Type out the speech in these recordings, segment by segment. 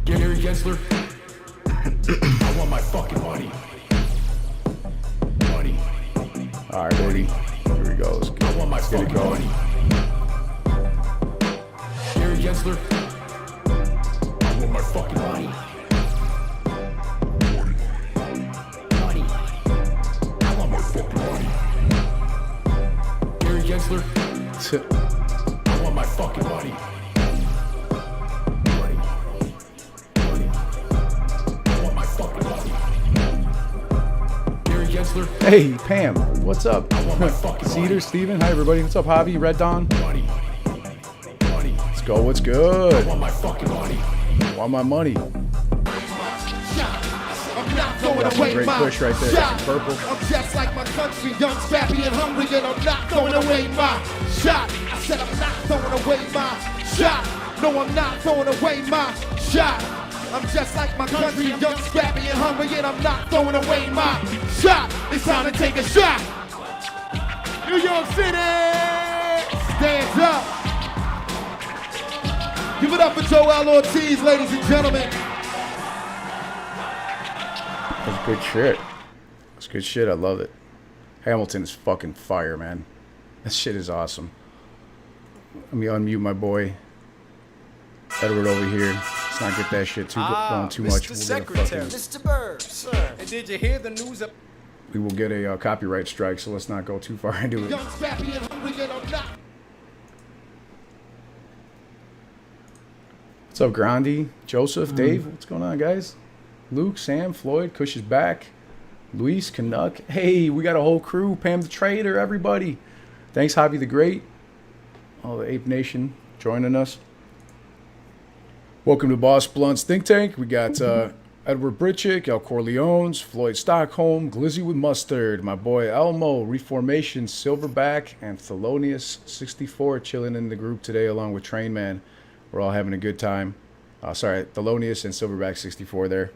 Gary Gensler. I want my fucking money. Money. All right, baby. Here we go. I want my fucking money. Gary Gensler. I want my fucking money. Money. I want my fucking money. Gary Gensler. I want my fucking money. Money. Money. I want my fucking money. Gary Gensler. Hey, Pam. What's up? I want my fucking Cedar, money. Steven. Hi, everybody. What's up, Javi? Red Dawn. Money. Money. Let's go. What's I good? want my fucking money. Want my money. I'm not throwing Got some away great my push right there. shot. Purple. I'm just like my country, young, scrappy, and hungry, and I'm not throwing away my shot. I said I'm not throwing away my shot. No, I'm not throwing away my shot. I'm just like my country, young, scrappy, and hungry, and I'm not throwing away my shot. It's time to take a shot. New York City, stand up. Give it up for Joel Ortiz, ladies and gentlemen. That's good shit. That's good shit. I love it. Hamilton is fucking fire, man. That shit is awesome. Let me unmute my boy Edward over here. Let's not get that shit going too much. Mr. Secretary, Mr. Bird, sir. And did you hear the news of... We will get a copyright strike, so let's not go too far into it. Young, scrappy, and hungry, and I'm not. What's up, Grandi? Joseph, Dave? What's going on, guys? Luke, Sam, Floyd, Kush is back. Luis, Canuck. Hey, we got a whole crew. Pam the Trader, everybody. Thanks, Javi the Great. All the Ape Nation joining us. Welcome to Boss Blunts Think Tank. We got Edward Britchick, El Corleones, Floyd Stockholm, Glizzy with Mustard, my boy Elmo, Reformation, Silverback, and Thelonious64 chilling in the group today along with Trainman. We're all having a good time. Sorry, Thelonious and Silverback64 there.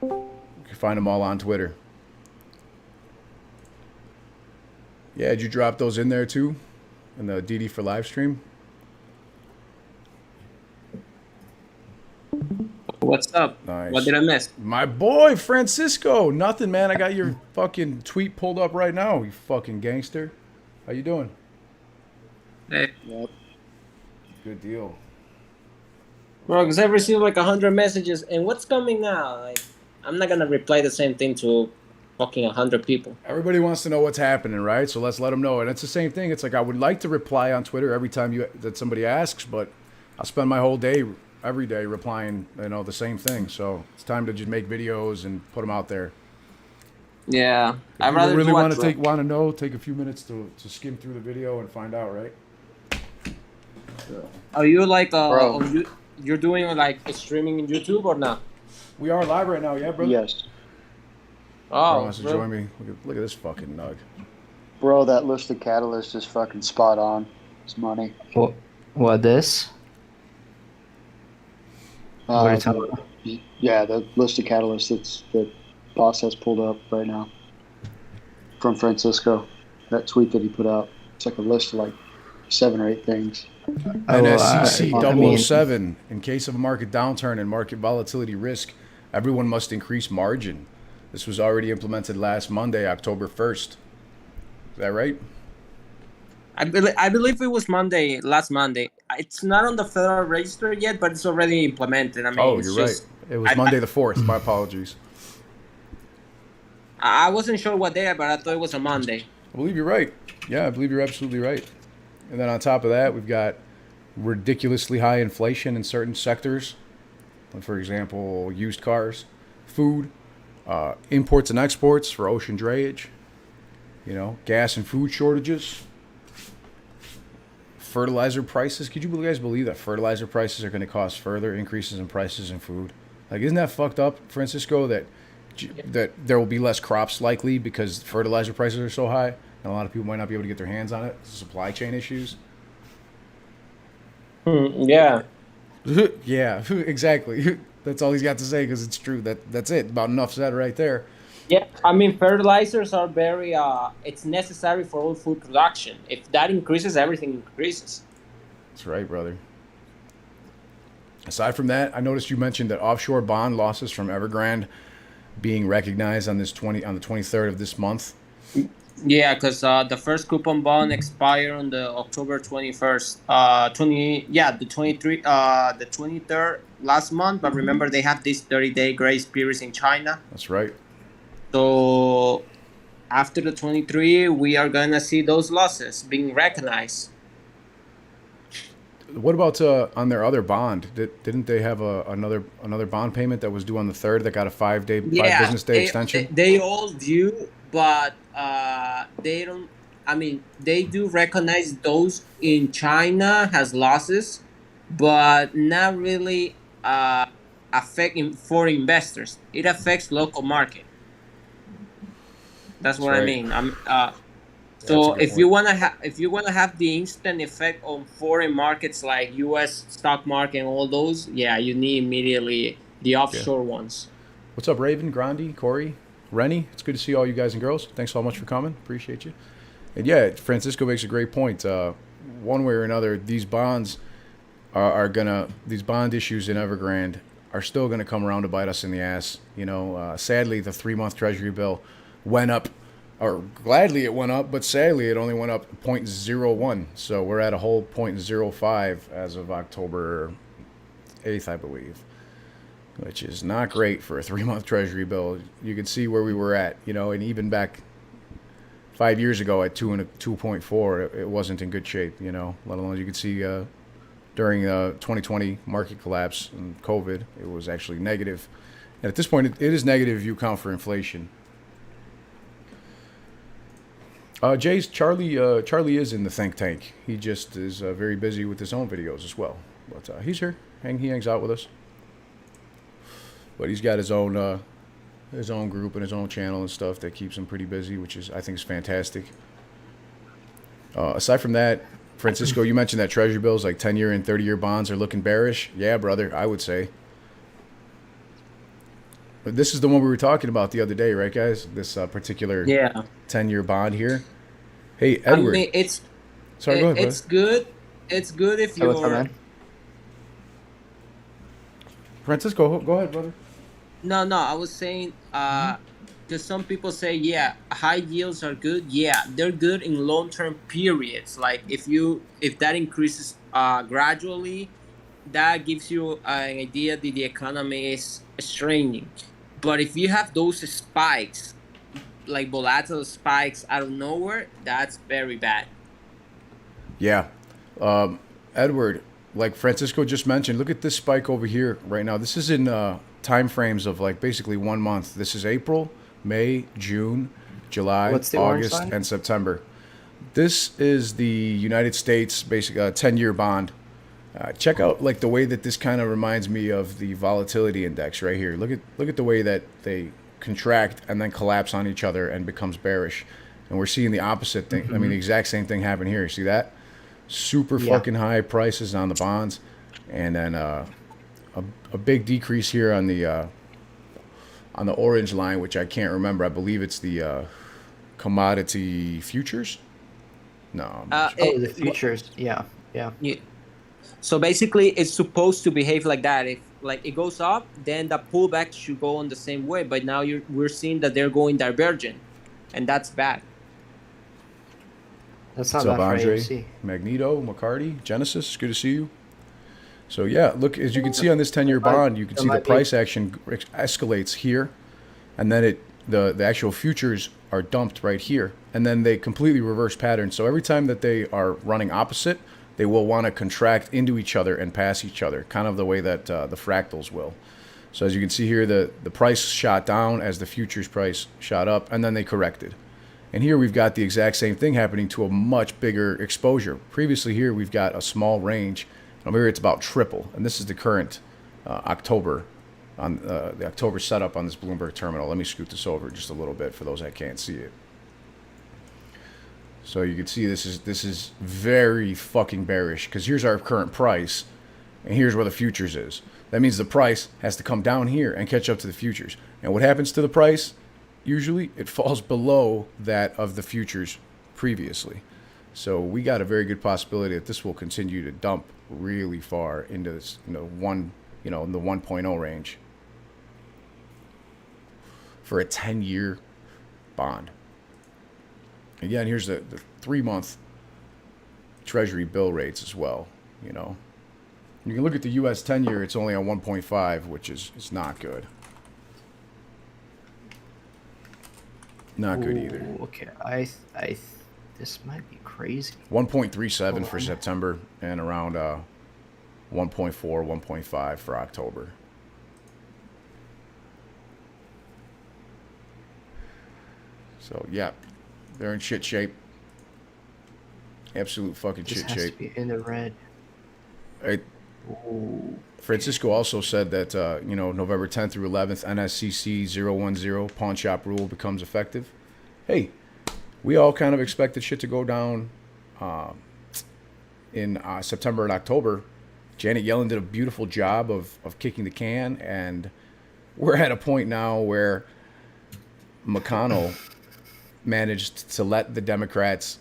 You can find them all on Twitter. Yeah, did you drop those in there too? In the DD for live stream? What's up? Nice. What did I miss? My boy, Francisco. Nothing, man. I got your fucking tweet pulled up right now, you fucking gangster. How you doing? Hey. Good deal. Bro, because I've received like 100 messages, and what's coming now? Like, I'm not going to reply the same thing to fucking 100 people. Everybody wants to know what's happening, right? So let's let them know. And it's the same thing. It's like I would like to reply on Twitter every time that somebody asks, but I'll spend my whole day, every day, replying, the same thing. So it's time to just make videos and put them out there. Yeah, If you really want to know, take a few minutes to skim through the video and find out, right? Are you like you're doing like streaming in YouTube or not? We are live right now, yeah, brother? Yes. Oh, wants to join me. Look at this fucking nug. Bro, that listed catalyst is fucking spot on. It's money. What this? What are you talking about? Yeah, the listed catalyst that boss has pulled up right now from Francisco. That tweet that he put out. It's like a list of like 7 or 8 things. NSCC 007. In case of a market downturn and market volatility risk, everyone must increase margin. This was already implemented last Monday, October 1st. Is that right? I believe it was last Monday. It's not on the Federal Register yet, but it's already implemented. I mean, you're right. It was Monday the 4th. My apologies. I wasn't sure what day, but I thought it was a Monday. I believe you're right. Yeah, I believe you're absolutely right. And then on top of that, we've got ridiculously high inflation in certain sectors. For example, used cars, food, imports and exports for ocean drayage, gas and food shortages, fertilizer prices. Could you guys believe that fertilizer prices are going to cause further increases in prices in food? Like, isn't that fucked up, Francisco, that there will be less crops likely because fertilizer prices are so high? And a lot of people might not be able to get their hands on it. Supply chain issues. Yeah. Yeah, exactly. That's all he's got to say because it's true. That's it. About enough said right there. Yeah, I mean, fertilizers are very, it's necessary for all food production. If that increases, everything increases. That's right, brother. Aside from that, I noticed you mentioned that offshore bond losses from Evergrande being recognized on the 23rd of this month. Yeah, because the first coupon bond expired on the October 21st, the 23rd last month. But remember, they have this 30-day grace period in China. That's right. So after the 23, we are gonna see those losses being recognized. What about on their other bond? Didn't they have another bond payment that was due on the 3rd that got a 5 business day extension? They all do, but they don't. I mean, they do recognize those in China has losses, but not really affecting foreign investors. It affects local market. That's what right. I mean. That's a So good if point. you wanna have the instant effect on foreign markets like U.S. stock market and all those, yeah, you need immediately the offshore ones. What's up, Raven, Grandi, Corey, Rennie? It's good to see all you guys and girls. Thanks so much for coming. Appreciate you. And yeah, Francisco makes a great point. One way or another, these bonds these bond issues in Evergrande are still gonna come around to bite us in the ass. You know, sadly, the 3-month Treasury bill went up. Or gladly it went up, but sadly it only went up 0.01. So we're at a whole 0.05 as of October 8th, I believe, which is not great for a 3-month Treasury bill. You can see where we were at, you know, and even back 5 years ago at 2.4, it wasn't in good shape, you know, let alone you could see during 2020 market collapse and COVID, it was actually negative. And at this point, it is negative if you account for inflation. Charlie is in the think tank. He just is very busy with his own videos as well. But he's here. He hangs out with us. But he's got his own group and his own channel and stuff that keeps him pretty busy, which I think is fantastic. Aside from that, Francisco, you mentioned that Treasury bills, like 10-year and 30-year bonds, are looking bearish. Yeah, brother, I would say. But this is the one we were talking about the other day, right, guys? This particular 10-year bond here. Hey, Edward. I mean, it's Sorry, go ahead, it's good. It's good if What's up, you're. man? Francisco, go ahead, brother. No, I was saying, because some people say, yeah, high yields are good. Yeah, they're good in long-term periods. Like if that increases gradually, that gives you an idea that the economy is straining. But if you have those spikes, like volatile spikes out of nowhere, that's very bad. Yeah. Edward, like Francisco just mentioned, look at this spike over here right now. This is in time frames of like basically 1 month. This is April, May, June, July, What's the orange August, line? and September. This is the United States basic 10-year bond. Check out like the way that this kind of reminds me of the volatility index right here. Look at the way that they contract and then collapse on each other and becomes bearish. And we're seeing the opposite thing. I mean, the exact same thing happen here. See that? Super fucking high prices on the bonds, and then a big decrease here on the orange line, which I can't remember. I believe it's the commodity futures. No. I'm not sure. The futures. Yeah. So basically, it's supposed to behave like that. If like it goes up, then the pullback should go on the same way. But now we're seeing that they're going divergent, and that's bad. That's not What's up, bad for Andre? AMC. Magneto, McCarty, Genesis, good to see you. So yeah, look, as you can see on this 10-year bond, you can see the price action escalates here, and then the actual futures are dumped right here, and then they completely reverse pattern. So every time that they are running opposite, they will want to contract into each other and pass each other, kind of the way that the fractals will. So as you can see here, the price shot down as the futures price shot up, and then they corrected. And here we've got the exact same thing happening to a much bigger exposure. Previously here we've got a small range. Over here it's about triple. And this is the current October, on the October setup on this Bloomberg terminal. Let me scoot this over just a little bit for those that can't see it. So you can see this is very fucking bearish, because here's our current price and here's where the futures is. That means the price has to come down here and catch up to the futures. And what happens to the price? Usually it falls below that of the futures previously. So we got a very good possibility that this will continue to dump really far into this, 1 you know, in the 1.0 range for a 10-year bond. Again, here's the 3-month Treasury bill rates as well, you know. You can look at the U.S. 10-year, it's only on 1.5, which is not good. Not good either. Okay, this might be crazy. 1.37 for September and around 1.4, 1.5 for October. So, yeah, they're in shit shape. Absolute fucking This shit has shape. to be in the red. Francisco also said that, you know, November 10th through 11th, NSCC 010 pawn shop rule becomes effective. Hey, we all kind of expected shit to go down in September and October. Janet Yellen did a beautiful job of kicking the can, and we're at a point now where McConnell managed to let the Democrats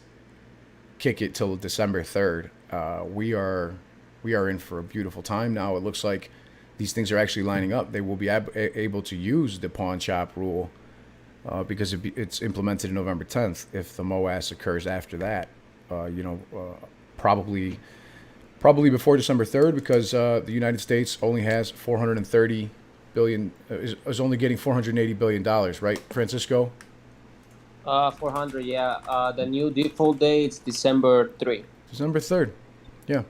kick it till December 3rd. We are in for a beautiful time now. It looks like these things are actually lining up. They will be able to use the pawn shop rule because it's implemented in November 10th. If the MOASS occurs after that, you know, probably before December 3rd, because the United States only has 430 billion, is only getting $480 billion, right, Francisco? 400, yeah. The new default date is December 3. December 3rd, yeah.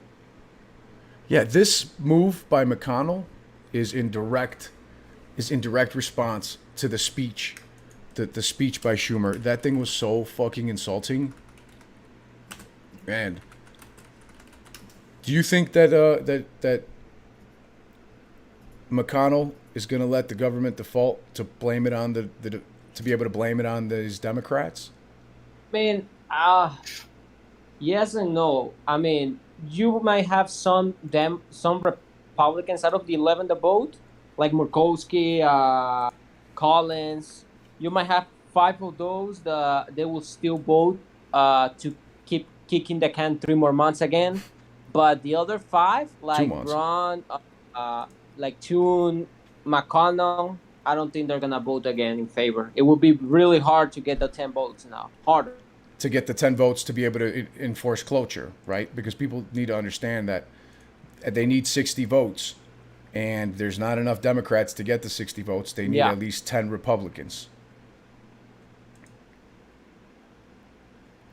Yeah, this move by McConnell is in direct response to the speech, the speech by Schumer. That thing was so fucking insulting. Man, do you think that that McConnell is going to let the government default to blame it on to be able to blame it on these Democrats? I mean, yes and no. I mean, you might have some Republicans out of the 11 that vote, like Murkowski, Collins. You might have 5 of those that they will still vote to keep kicking the can 3 more months again. But the other 5, like Ron, like Toon, McConnell, I don't think they're gonna vote again in favor. It will be really hard to get the 10 votes now. Harder. To get the 10 votes to be able to enforce cloture, right? Because people need to understand that they need 60 votes, and there's not enough Democrats to get the 60 votes. They need at least 10 Republicans.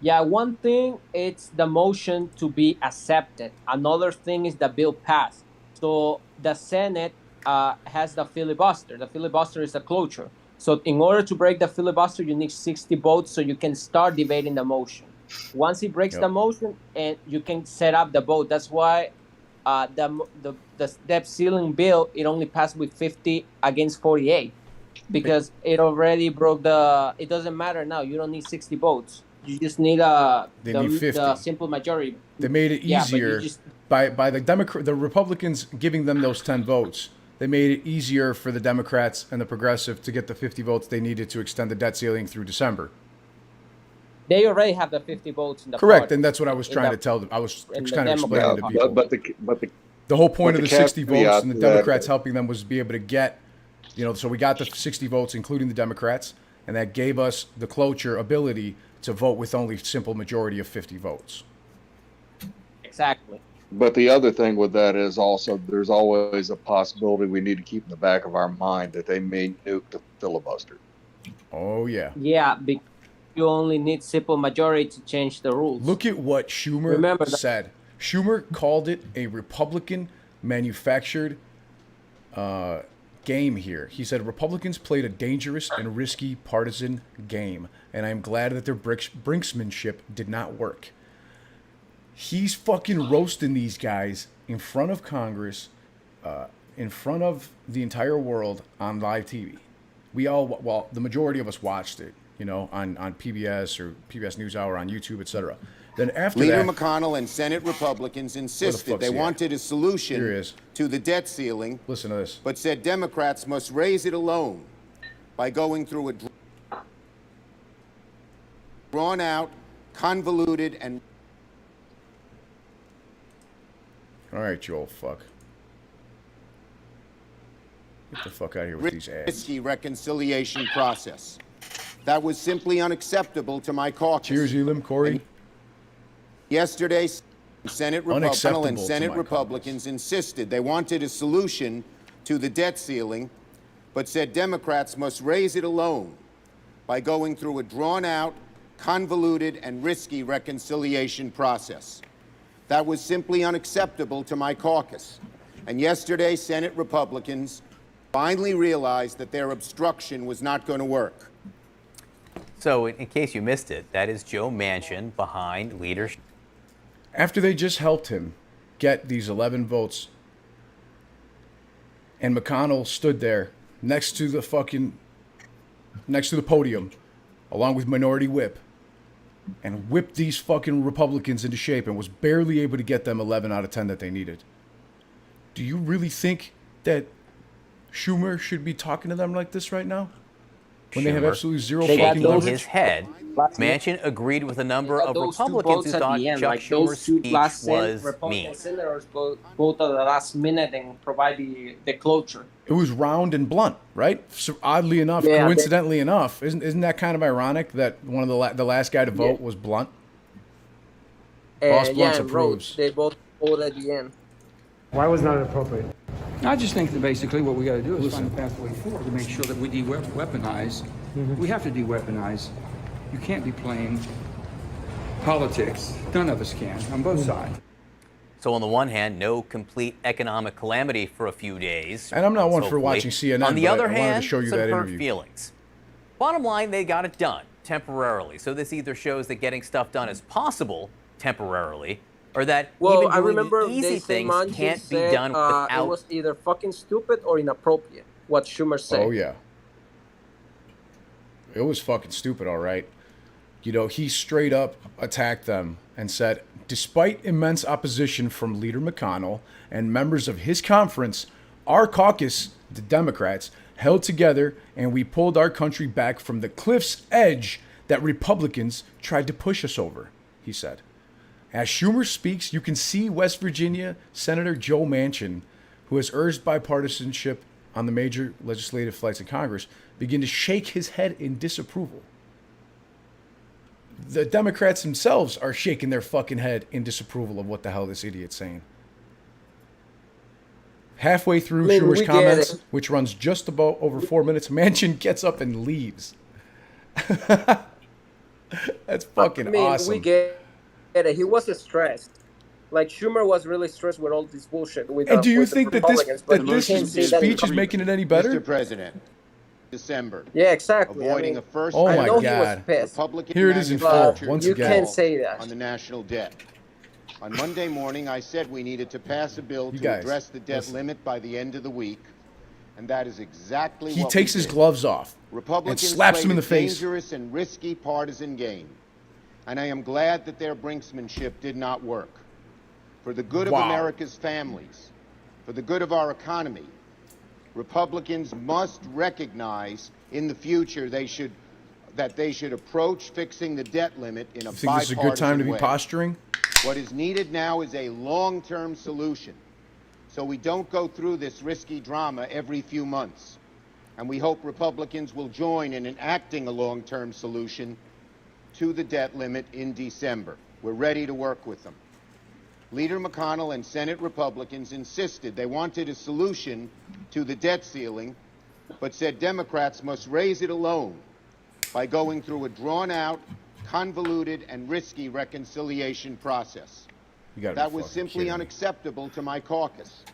Yeah, one thing, it's the motion to be accepted. Another thing is the bill passed. So the Senate has the filibuster. The filibuster is a cloture. So in order to break the filibuster, you need 60 votes so you can start debating the motion. Once he breaks the motion, and you can set up the vote. That's why the debt ceiling bill, it only passed with 50 against 48 because it already broke it doesn't matter now. You don't need 60 votes. You just need the simple majority. They made it easier by the Republicans giving them those 10 votes. They made it easier for the Democrats and the progressive to get the 50 votes they needed to extend the debt ceiling through December. They already have the 50 votes in the correct, party. and that's what I was trying to tell them. I was kind of explaining to people. But the whole point of the 60 votes and the Democrats helping them was to be able to get, you know, so we got the 60 votes, including the Democrats, and that gave us the cloture ability to vote with only simple majority of 50 votes. Exactly. But the other thing with that is also there's always a possibility we need to keep in the back of our mind that they may nuke the filibuster. Oh, yeah. Yeah, because you only need simple majority to change the rules. Look at what Schumer said. Schumer called it a Republican manufactured game here. He said Republicans played a dangerous and risky partisan game, and I'm glad that their brinksmanship did not work. He's fucking roasting these guys in front of Congress, in front of the entire world on live TV. Well, the majority of us watched it, you know, on PBS or PBS NewsHour, on YouTube, etc. Then after Leader that, McConnell and Senate Republicans insisted they wanted a solution to the debt ceiling. Listen to this. But said Democrats must raise it alone by going through a drawn out, convoluted, and... All right, you old fuck. Get the fuck out of here with these ads. Risky reconciliation process. That was simply unacceptable to my caucus. Cheers, Elam, Corey. Yesterday, Senate Unacceptable Republicans insisted they wanted a solution to the debt ceiling, but said Democrats must raise it alone by going through a drawn-out, convoluted, and risky reconciliation process. That was simply unacceptable to my caucus. And yesterday, Senate Republicans finally realized that their obstruction was not going to work. So, in case you missed it, that is Joe Manchin behind leadership. After they just helped him get these 11 votes, and McConnell stood there next to the podium, along with Minority Whip, and whipped these fucking Republicans into shape and was barely able to get them 11 out of 10 that they needed. Do you really think that Schumer should be talking to them like this right now? When they have absolutely zero fucking leverage? His head, Manchin agreed with a number of Republicans who thought Chuck Schumer's speech was mean. Senators vote at the last minute and provide the closure. It was round and blunt, right? So oddly enough, coincidentally enough, isn't that kind of ironic that one of the last guy to vote was blunt? Boss Blunts approves. They both voted at the end. Why was not appropriate? I just think that basically what we got to do is find a pathway forward to make sure that we de-weaponize. We have to de-weaponize. You can't be playing politics. None of us can, on both sides. So on the one hand, no complete economic calamity for a few days. And I'm not one for watching CNN, on the other I wanted hand, to show you some that hurt interview. feelings. Bottom line, they got it done temporarily. So this either shows that getting stuff done is possible temporarily, or that even I remember the easy things Manchin can't be said, done without. It was either fucking stupid or inappropriate, what Schumer said. Oh, yeah. It was fucking stupid, all right. You know, he straight up attacked them and said, despite immense opposition from Leader McConnell and members of his conference, our caucus, the Democrats, held together and we pulled our country back from the cliff's edge that Republicans tried to push us over, he said. As Schumer speaks, you can see West Virginia Senator Joe Manchin, who has urged bipartisanship on the major legislative flights in Congress, begin to shake his head in disapproval. The Democrats themselves are shaking their fucking head in disapproval of what the hell this idiot's saying. Halfway through Schumer's comments, which runs just about over 4 minutes, Manchin gets up and leaves. That's fucking awesome. We get it. He was stressed. Like, Schumer was really stressed with all this bullshit. And do you think that this speech is making it any better? Mr. President, December. Yeah, exactly. Avoiding a first. Oh my God. Here it is in full, once again. You can't say that. On the national debt. On Monday morning, I said we needed to pass a bill to address the debt limit by the end of the week, and that is exactly what he takes his gloves off and slaps him in the face. Dangerous and risky partisan game, and I am glad that their brinksmanship did not work. For the good of America's families, for the good of our economy, Republicans must recognize in the future that they should approach fixing the debt limit in a bipartisan way. Think this is a good time to be posturing? What is needed now is a long-term solution, so we don't go through this risky drama every few months. And we hope Republicans will join in enacting a long-term solution to the debt limit in December. We're ready to work with them. Leader McConnell and Senate Republicans insisted they wanted a solution to the debt ceiling, but said Democrats must raise it alone by going through a drawn-out, convoluted, and risky reconciliation process. That was simply unacceptable to my caucus.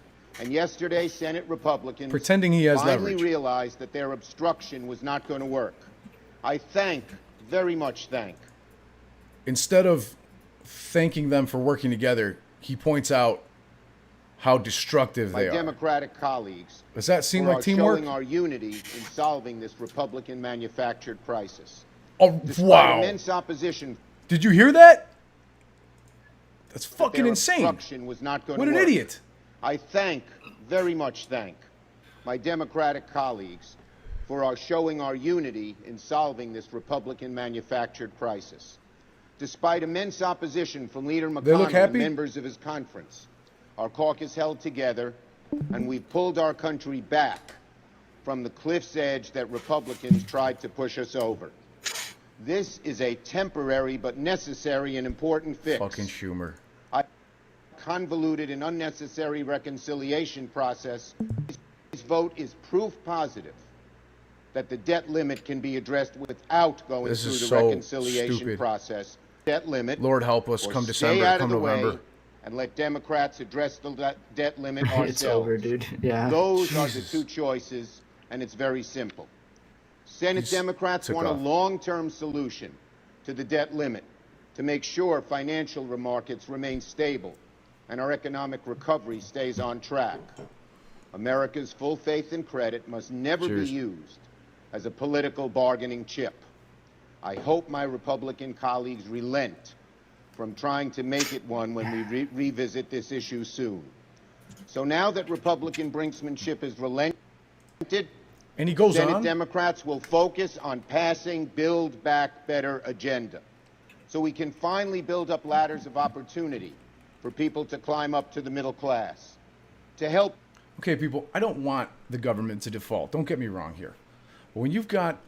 And yesterday, Senate Republicans pretending he has finally leverage. realized that their obstruction was not going to work. I very much thank. Instead of thanking them for working together, he points out how destructive they are. My Democratic colleagues. Does that seem like teamwork? Showing our unity in solving this Republican-manufactured crisis. Oh, wow. Immense opposition. Did you hear that? That's fucking insane. Was not going what to an work. idiot. I very much thank my Democratic colleagues for showing our unity in solving this Republican-manufactured crisis. Despite immense opposition from Leader McConnell and members of his conference, our caucus held together, and we've pulled our country back from the cliff's edge that Republicans tried to push us over. This is a temporary but necessary and important fix. Fucking Schumer. Convoluted and unnecessary reconciliation process. This vote is proof positive that the debt limit can be addressed without going through the reconciliation process. Debt limit. Lord help us come stay December, out come of the November. way and let Democrats address the debt limit ourselves. It's over, dude. Yeah. Those are the two choices, and it's very simple. Senate Democrats want a long-term solution to the debt limit to make sure financial markets remain stable and our economic recovery stays on track. America's full faith and credit must never be used as a political bargaining chip. I hope my Republican colleagues relent from trying to make it one when we revisit this issue soon. So now that Republican brinksmanship is relented, and he goes Senate on, Democrats will focus on passing Build Back Better agenda so we can finally build up ladders of opportunity for people to climb up to the middle class, to help. Okay, people, I don't want the government to default. Don't get me wrong here. But when you've got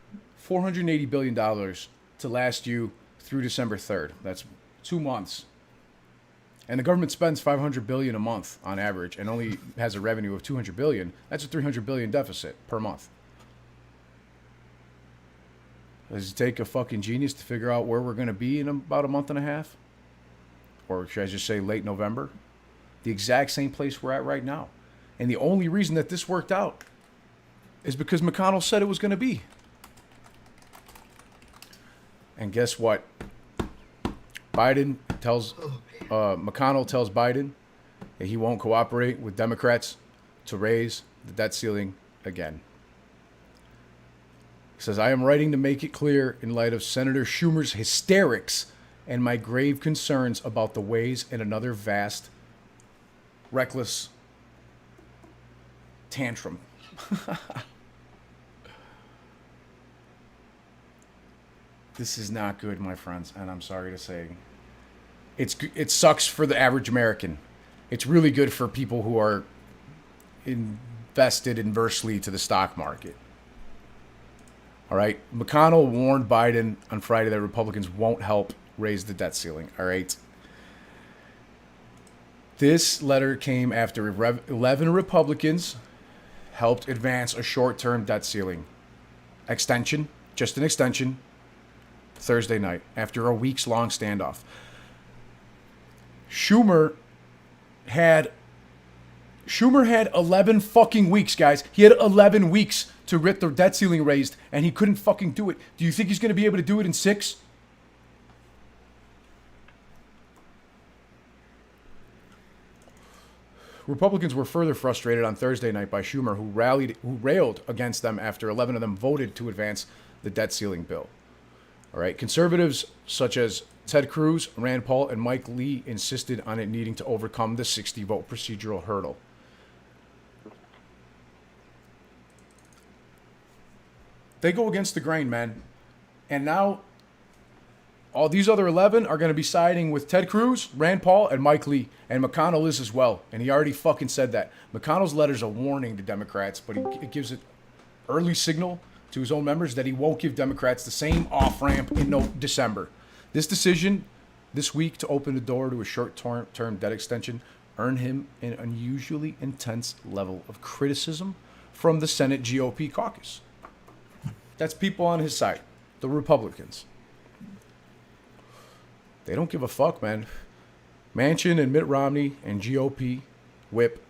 $480 billion to last you through December 3rd, that's 2 months, and the government spends $500 billion a month on average and only has a revenue of $200 billion, that's a $300 billion deficit per month. Does it take a fucking genius to figure out where we're going to be in about a month and a half? Or should I just say late November? The exact same place we're at right now. And the only reason that this worked out is because McConnell said it was going to be. And guess what? McConnell tells Biden that he won't cooperate with Democrats to raise the debt ceiling again. He says, I am writing to make it clear in light of Senator Schumer's hysterics and my grave concerns about the ways in another vast, reckless tantrum. This is not good, my friends, and I'm sorry to say. It sucks for the average American. It's really good for people who are invested inversely to the stock market. All right? McConnell warned Biden on Friday that Republicans won't help raise the debt ceiling. All right? This letter came after 11 Republicans helped advance a short-term debt ceiling extension, just an extension, Thursday night after a weeks-long standoff. Schumer had 11 fucking weeks, guys. He had 11 weeks to get the debt ceiling raised, and he couldn't fucking do it. Do you think he's going to be able to do it in 6? Republicans were further frustrated on Thursday night by Schumer, who railed against them after 11 of them voted to advance the debt ceiling bill. All right, conservatives such as Ted Cruz, Rand Paul, and Mike Lee insisted on it needing to overcome the 60-vote procedural hurdle. They go against the grain, man. And now all these other 11 are going to be siding with Ted Cruz, Rand Paul, and Mike Lee. And McConnell is as well. And he already fucking said that. McConnell's letter's a warning to Democrats, but it gives an early signal to his own members that he won't give Democrats the same off-ramp in December. This decision this week to open the door to a short-term debt extension earned him an unusually intense level of criticism from the Senate GOP caucus. That's people on his side, the Republicans. They don't give a fuck, man. Manchin and Mitt Romney and GOP whip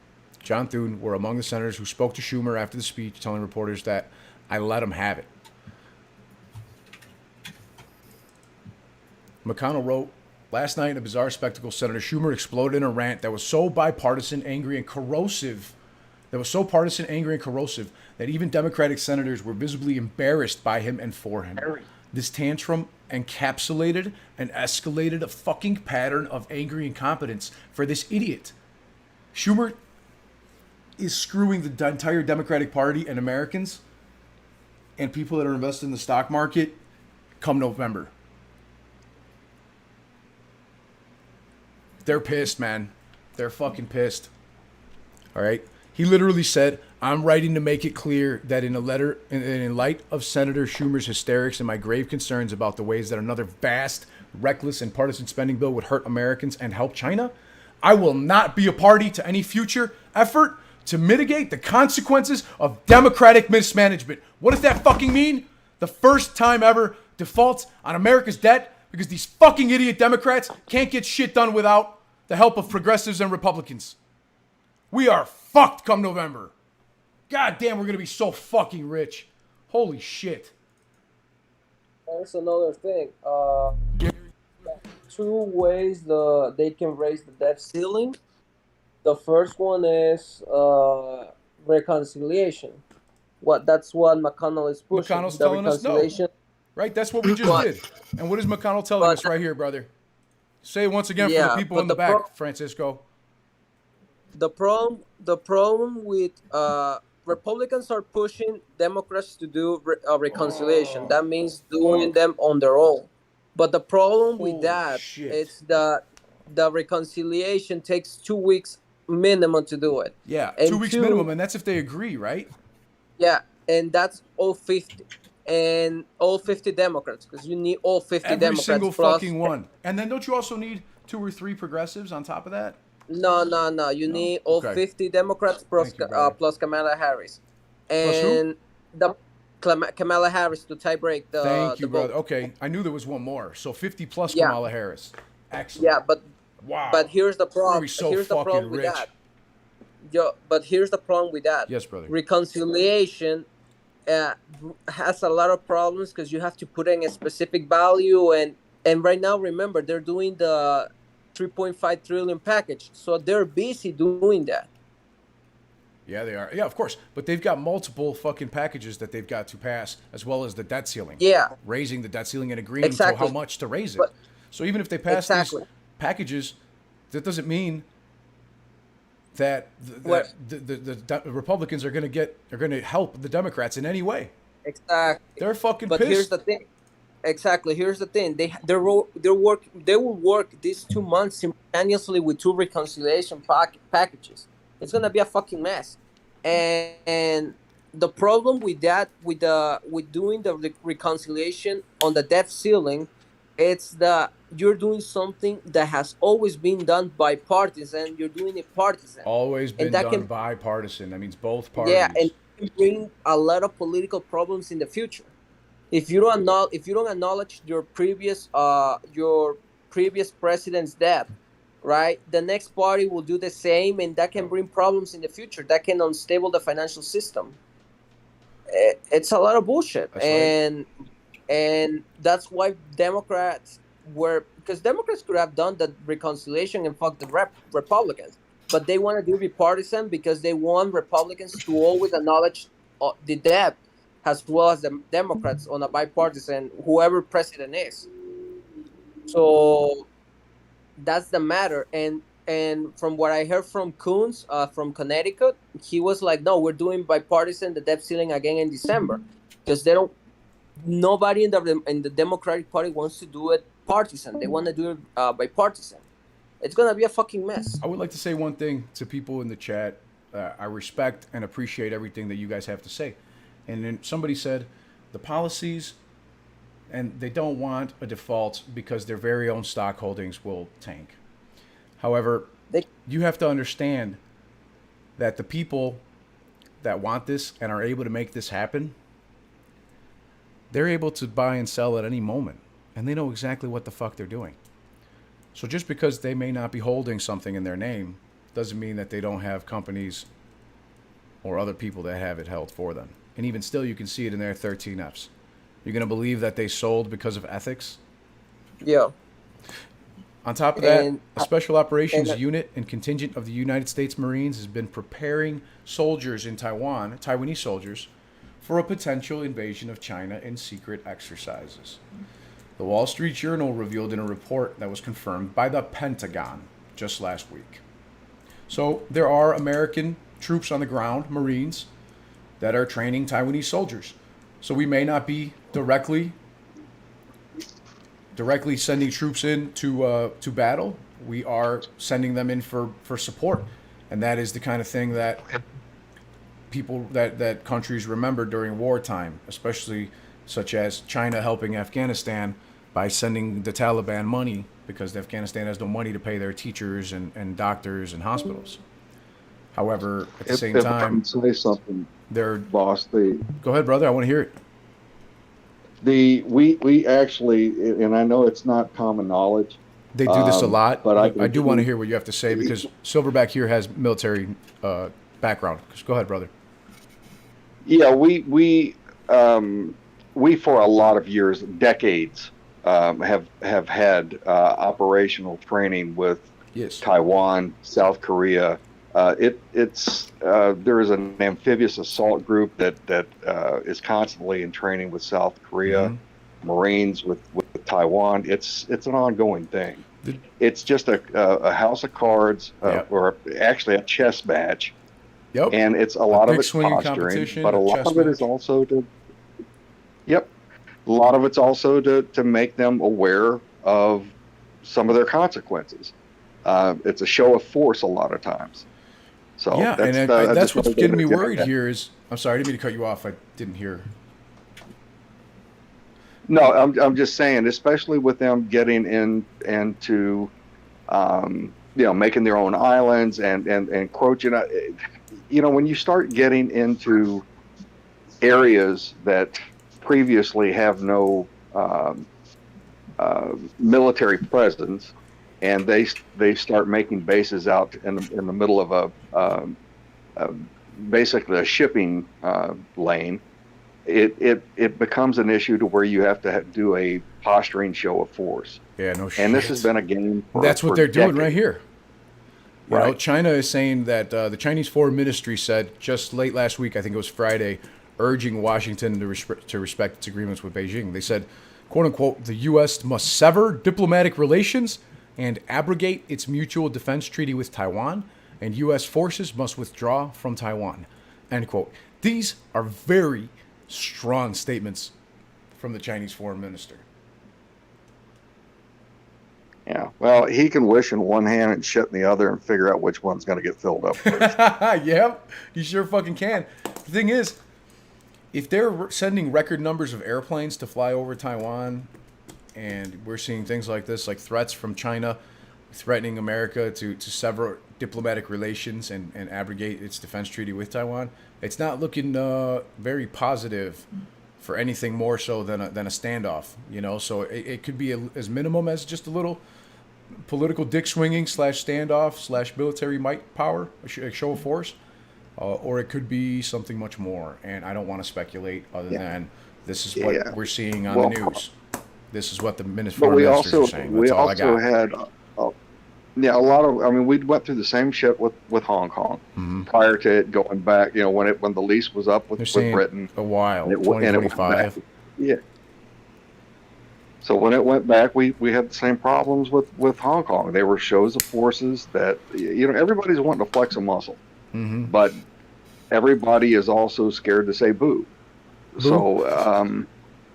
John Thune were among the senators who spoke to Schumer after the speech, telling reporters that I let him have it. McConnell wrote, last night in a bizarre spectacle, Senator Schumer exploded in a rant that was so bipartisan, angry, and corrosive, that even Democratic senators were visibly embarrassed by him and for him. This tantrum encapsulated and escalated a fucking pattern of angry incompetence for this idiot. Schumer is screwing the entire Democratic Party and Americans and people that are invested in the stock market come November. They're pissed, man. They're fucking pissed. All right? He literally said, I'm writing to make it clear that in a letter, in light of Senator Schumer's hysterics and my grave concerns about the ways that another vast, reckless, and partisan spending bill would hurt Americans and help China, I will not be a party to any future effort to mitigate the consequences of Democratic mismanagement. What does that fucking mean? The first time ever defaults on America's debt because these fucking idiot Democrats can't get shit done without the help of progressives and Republicans. We are fucked come November. God damn, we're going to be so fucking rich. Holy shit. That's another thing. Two ways they can raise the debt ceiling. The first one is reconciliation. That's what McConnell is pushing. McConnell's telling us no. Right? That's what we just did. And what is McConnell telling us right here, brother? Say it once again for the people in the back, Francisco. The problem with Republicans are pushing Democrats to do reconciliation. That means doing them on their own. But the problem with that is that the reconciliation takes 2 weeks minimum to do it. Yeah, 2 weeks minimum, and that's if they agree, right? Yeah, and that's all 50. And all 50 Democrats, because you need all 50 Democrats. Every single fucking one. And then don't you also need 2 or 3 progressives on top of that? No. You need all 50 Democrats plus Kamala Harris. And the Kamala Harris to tie break the Thank you, the vote. brother. Okay, I knew there was one more. So 50 plus Kamala Harris. Excellent. Yeah, but wow. But here's the problem. Here's the problem with that. But here's the problem with that. Yes, brother. Reconciliation has a lot of problems because you have to put in a specific value, and right now, remember, they're doing the 3.5 trillion package, so they're busy doing that. Yeah, they are. Yeah, of course. But they've got multiple fucking packages that they've got to pass, as well as the debt ceiling. Yeah. Raising the debt ceiling and agreeing to how much to raise it. So even if they pass these packages, that doesn't mean that the Republicans are going to help the Democrats in any way. Exactly. They're fucking pissed. But here's the thing. Exactly. Here's the thing. They will work these 2 months simultaneously with 2 reconciliation packages. It's gonna be a fucking mess. And the problem with that, with doing the reconciliation on the debt ceiling, it's that you're doing something that has always been done bipartisan. You're doing it partisan. Always been done bipartisan. That means both parties. Yeah, and it can bring a lot of political problems in the future. If you don't acknowledge your previous president's debt, right? The next party will do the same, and that can bring problems in the future. That can unstable the financial system. It's a lot of bullshit, and that's why Democrats because Democrats could have done the reconciliation and fuck the Republicans, but they want to do bipartisan because they want Republicans to always acknowledge the debt, as well as the Democrats on a bipartisan, whoever president is. So that's the matter. And from what I heard from Coons from Connecticut, he was like, no, we're doing bipartisan, the debt ceiling again in December, because nobody in the Democratic Party wants to do it partisan. They want to do it bipartisan. It's going to be a fucking mess. I would like to say one thing to people in the chat. I respect and appreciate everything that you guys have to say. And then somebody said the policies, and they don't want a default because their very own stock holdings will tank. However, you have to understand that the people that want this and are able to make this happen, they're able to buy and sell at any moment, and they know exactly what the fuck they're doing. So just because they may not be holding something in their name doesn't mean that they don't have companies or other people that have it held for them. And even still, you can see it in their 13Fs. You're going to believe that they sold because of ethics? Yeah. On top of that, a special operations unit and contingent of the United States Marines has been preparing soldiers in Taiwan, Taiwanese soldiers, for a potential invasion of China in secret exercises. The Wall Street Journal revealed in a report that was confirmed by the Pentagon just last week. So there are American troops on the ground, Marines, that are training Taiwanese soldiers. So we may not be directly sending troops in to battle. We are sending them in for support. And that is the kind of thing that people that countries remember during wartime, especially such as China helping Afghanistan by sending the Taliban money because Afghanistan has no money to pay their teachers and doctors and hospitals. However, at the same if time, I can say something, they're boss, go ahead, brother. I want to hear it. We actually, and I know it's not common knowledge. They do this a lot, but I do want to hear what you have to say because Silverback here has military background. Go ahead, brother. Yeah, we for a lot of years, decades, have had operational training with Taiwan, South Korea. There is an amphibious assault group that is constantly in training with South Korea, Marines with Taiwan. It's an ongoing thing. It's just a house of cards, or actually a chess match. Yep. And it's a lot of it's swinging posturing, competition, but a lot of it is also to. Yep. A lot of it's also to make them aware of some of their consequences. It's a show of force a lot of times. So yeah, that's what's getting me worried here is, I'm sorry, I didn't mean to cut you off. I didn't hear. No, I'm just saying, especially with them getting into, making their own islands and encroaching. When you start getting into areas that previously have no military presence, and they start making bases out in the middle of basically a shipping lane, it becomes an issue to where you have to do a posturing show of force. Yeah, no shit. And this has been a game. That's what they're doing decades. right here. You Right. know, China is saying that the Chinese Foreign Ministry said just late last week, I think it was Friday, urging Washington to respect its agreements with Beijing. They said, quote unquote, the U.S. must sever diplomatic relations and abrogate its mutual defense treaty with Taiwan, and U.S. forces must withdraw from Taiwan, end quote. These are very strong statements from the Chinese foreign minister. Yeah, well, he can wish in one hand and shit in the other and figure out which one's going to get filled up first. Yep, you sure fucking can. The thing is, if they're sending record numbers of airplanes to fly over Taiwan, and we're seeing things like this, like threats from China threatening America to sever diplomatic relations and abrogate its defense treaty with Taiwan, it's not looking very positive for anything more so than a standoff, you know? So it could be as minimum as just a little political dick swinging / standoff / military might power, a show of force, or it could be something much more. And I don't want to speculate other than this is what we're seeing on the news. This is what the foreign ministers are saying. That's all I got. Had a lot of. I mean, we went through the same shit with Hong Kong prior to it going back. You know, when the lease was up with Britain, a while, 2025. Yeah. So when it went back, we had the same problems with Hong Kong. They were shows of forces that everybody's wanting to flex a muscle, but everybody is also scared to say boo. So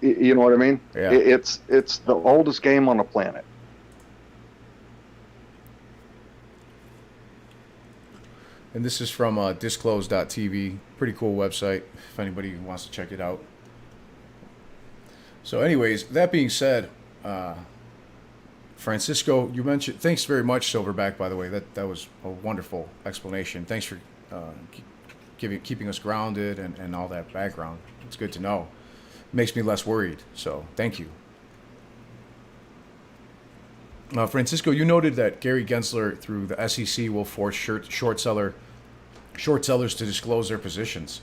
you know what I mean? Yeah. It's the oldest game on the planet. And this is from disclose.tv. Pretty cool website if anybody wants to check it out. So anyways, that being said, Francisco, you mentioned, thanks very much, Silverback, by the way. That was a wonderful explanation. Thanks for keeping us grounded and all that background. It's good to know. Makes me less worried, so thank you. Francisco, you noted that Gary Gensler, through the SEC, will force short sellers to disclose their positions.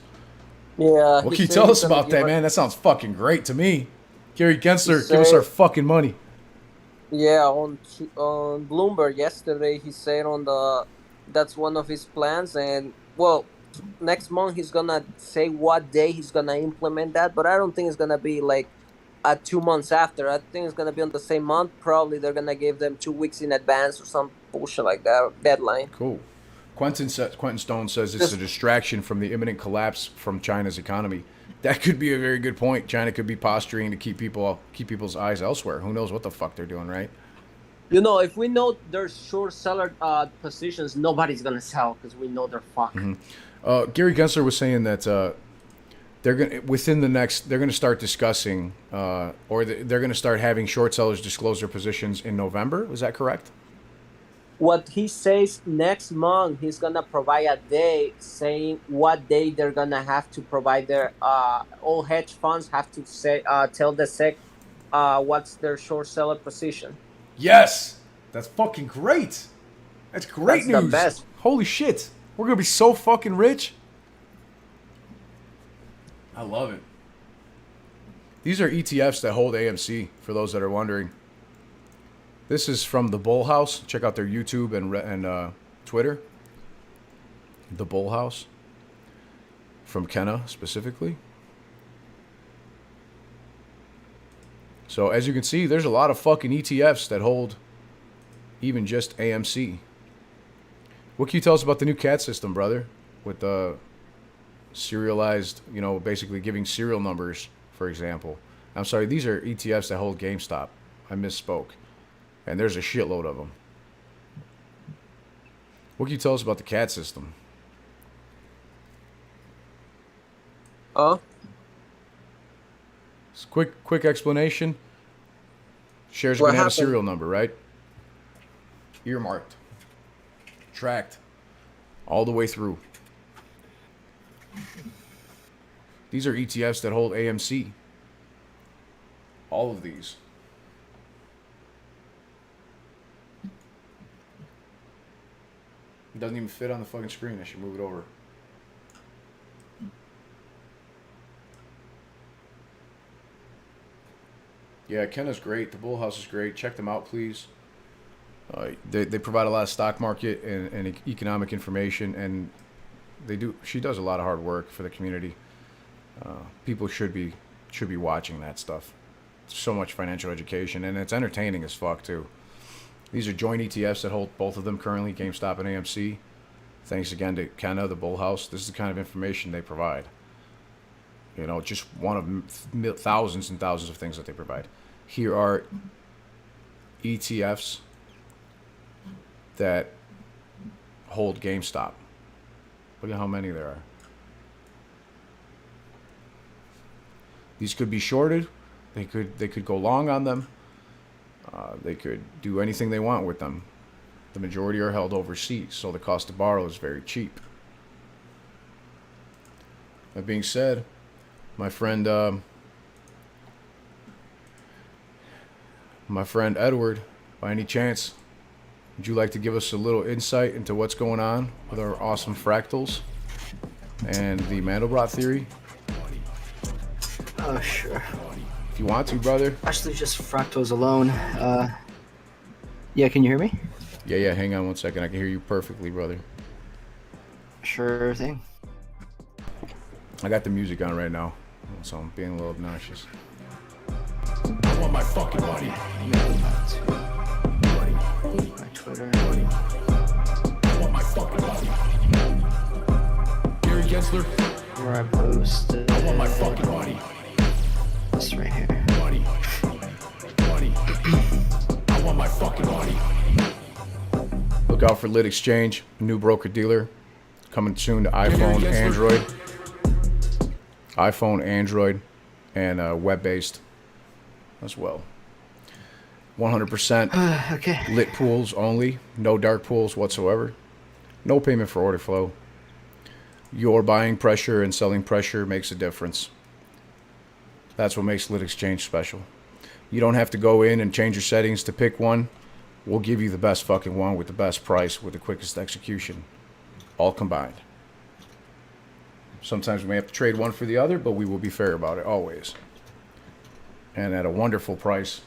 Yeah. What can you tell us about that, man? That sounds fucking great to me. Gary Gensler, give us our fucking money. Yeah, on Bloomberg yesterday, he said that's one of his plans, and next month he's gonna say what day he's gonna implement that, but I don't think it's gonna be like 2 months after. I think it's gonna be on the same month. Probably they're gonna give them 2 weeks in advance or some bullshit like that, deadline. Cool. Quentin Stone says it's a distraction from the imminent collapse from China's economy. That could be a very good point. China could be posturing to keep people's eyes elsewhere. Who knows what the fuck they're doing, right? You know, if we know there's short seller positions, nobody's gonna sell because we know they're fucked. Gary Gensler was saying that they're gonna start discussing they're gonna start having short sellers disclose their positions in November. Is that correct? What he says next month, he's gonna provide a day saying what day they're gonna have to provide their all hedge funds have to say tell the SEC what's their short seller position. Yes, that's fucking great. That's great That's the news. best. Holy shit, we're gonna be so fucking rich. I love it. These are ETFs that hold AMC, for those that are wondering. This is from the Bull House. Check out their YouTube and Twitter. The Bull House. From Kenna, specifically. So, as you can see, there's a lot of fucking ETFs that hold even just AMC. What can you tell us about the new CAT system, brother? With the serialized, you know, basically giving serial numbers, for example. I'm sorry, these are ETFs that hold GameStop. I misspoke. And there's a shitload of them. What can you tell us about the CAT system? It's quick explanation. Shares are going to have a serial number, right? Earmarked. Tracked. All the way through. These are ETFs that hold AMC. All of these. It doesn't even fit on the fucking screen. I should move it over. Yeah, Kenna's great. The Bull House is great. Check them out, please. They provide a lot of stock market and economic information, and she does a lot of hard work for the community. People should be watching that stuff. So much financial education, and it's entertaining as fuck too. These are joint ETFs that hold both of them currently, GameStop and AMC. Thanks again to Kenna, the Bull House. This is the kind of information they provide. You know, just one of thousands and thousands of things that they provide. Here are ETFs that hold GameStop. Look at how many there are. These could be shorted. They could go long on them. They could do anything they want with them. The majority are held overseas, so the cost to borrow is very cheap. That being said, my friend Edward, by any chance, would you like to give us a little insight into what's going on with our awesome fractals and the Mandelbrot theory? Oh, sure. If you want to, brother. Actually, just fractals alone. Yeah, can you hear me? Yeah, hang on 1 second. I can hear you perfectly, brother. Sure thing. I got the music on right now, so I'm being a little obnoxious. I want my fucking money. My Twitter. I want my fucking money. Gary Gensler. Where I posted. I want my fucking money. This right here. Money. I want my fucking money. Look out for Lit Exchange, a new broker dealer, coming soon to iPhone, Android, and web-based as well. 100% Okay. lit pools only, no dark pools whatsoever, no payment for order flow. Your buying pressure and selling pressure makes a difference. That's what makes Lit Exchange special. You don't have to go in and change your settings to pick one. We'll give you the best fucking one with the best price, with the quickest execution, all combined. Sometimes we may have to trade one for the other, but we will be fair about it, always. And at a wonderful price.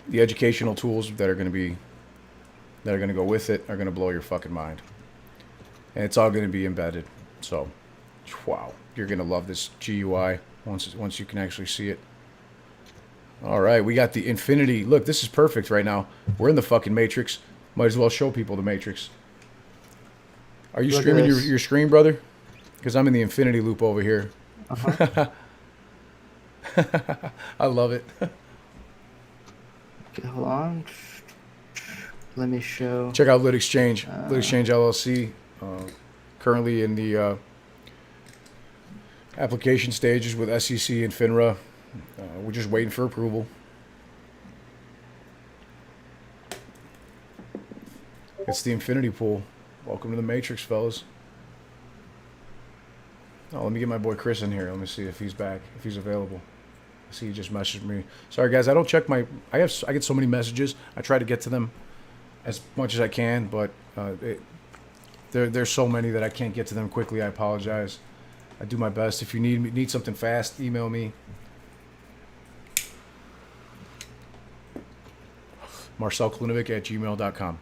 The educational tools that are going to go with it are going to blow your fucking mind. And it's all going to be embedded. So, wow. You're going to love this GUI once you can actually see it. All right, we got the Infinity. Look, this is perfect right now. We're in the fucking Matrix. Might as well show people the Matrix. Are you streaming your screen, brother? Because I'm in the Infinity loop over here. I love it. Okay, hold on. Let me show. Check out Lit Exchange. Lit Exchange LLC. Currently in the application stages with SEC and FINRA. We're just waiting for approval. It's the infinity pool. Welcome to the Matrix, fellas. Oh, let me get my boy Chris in here. Let me see if he's back, if he's available. I see he just messaged me. Sorry, guys, I don't check my... I get so many messages. I try to get to them as much as I can, but there's so many that I can't get to them quickly. I apologize. I do my best. If you need something fast, email me. marcelklinovic@gmail.com.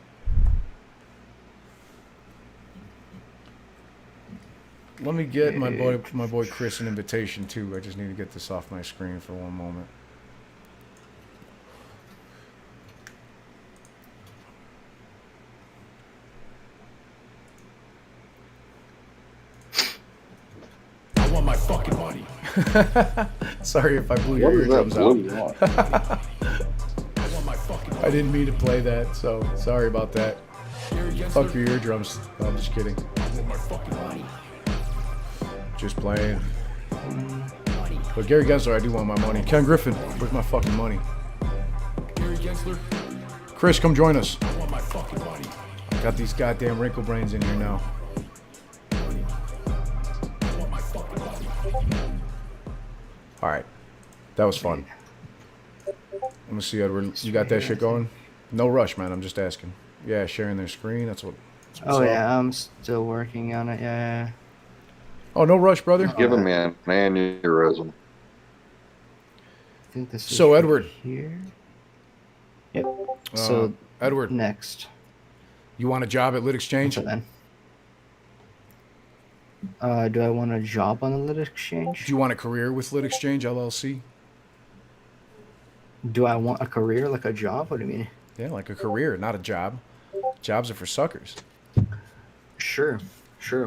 Let me get my boy Chris an invitation too. I just need to get this off my screen for one moment. I want my fucking money. Sorry if I blew your eardrums out. I didn't mean to play that, so sorry about that. Fuck your eardrums. No, I'm just kidding. Just playing. But Gary Gensler, I do want my money. Ken Griffin, where's my fucking money? Gary Gensler. Chris, come join us. I want my fucking money. Got these goddamn wrinkle brains in here now. All right, that was fun. Let me see, Edward. You got that shit going? No rush, man. I'm just asking. Yeah, sharing their screen. That's what's Oh up. yeah, I'm still working on it. Yeah. Oh, no rush, brother. Giving me an aneurysm. I think this is So, Edward. here. Yep. So Edward, next. you want a job at Lit Exchange? So then. Do I want a job on the Lit Exchange? Do you want a career with Lit Exchange LLC? Do I want a career, like a job? What do you mean? Yeah, like a career, not a job. Jobs are for suckers. Sure.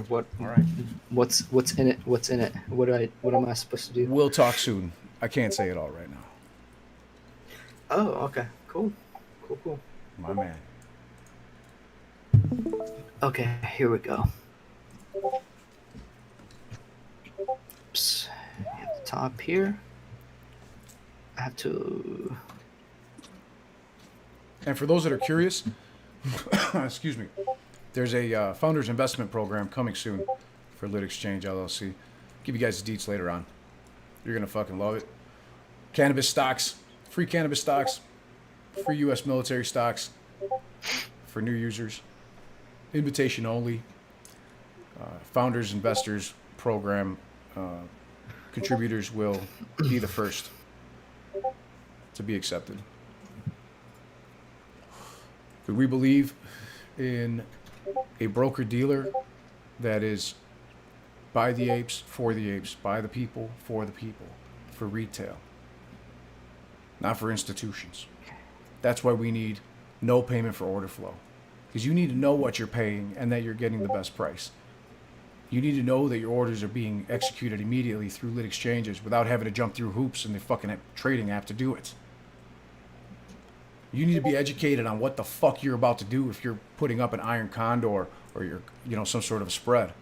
What? All right. What's in it? What's in it? What am I supposed to do? We'll talk soon. I can't say it all right now. Oh, okay. Cool. My man. Okay, here we go. Oops. At the top here. I have to... And for those that are curious, excuse me, there's a Founders Investment Program coming soon for Lit Exchange LLC. Give you guys the deets later on. You're going to fucking love it. Cannabis stocks, free U.S. military stocks for new users. Invitation only. Founders Investors Program contributors will be the first to be accepted. We believe in a broker-dealer that is by the apes, for the apes, by the people, for the people, for retail, not for institutions. That's why we need no payment for order flow, because you need to know what you're paying and that you're getting the best price. You need to know that your orders are being executed immediately through lit exchanges without having to jump through hoops in the fucking trading app to do it. You need to be educated on what the fuck you're about to do if you're putting up an iron condor or you're, some sort of a spread.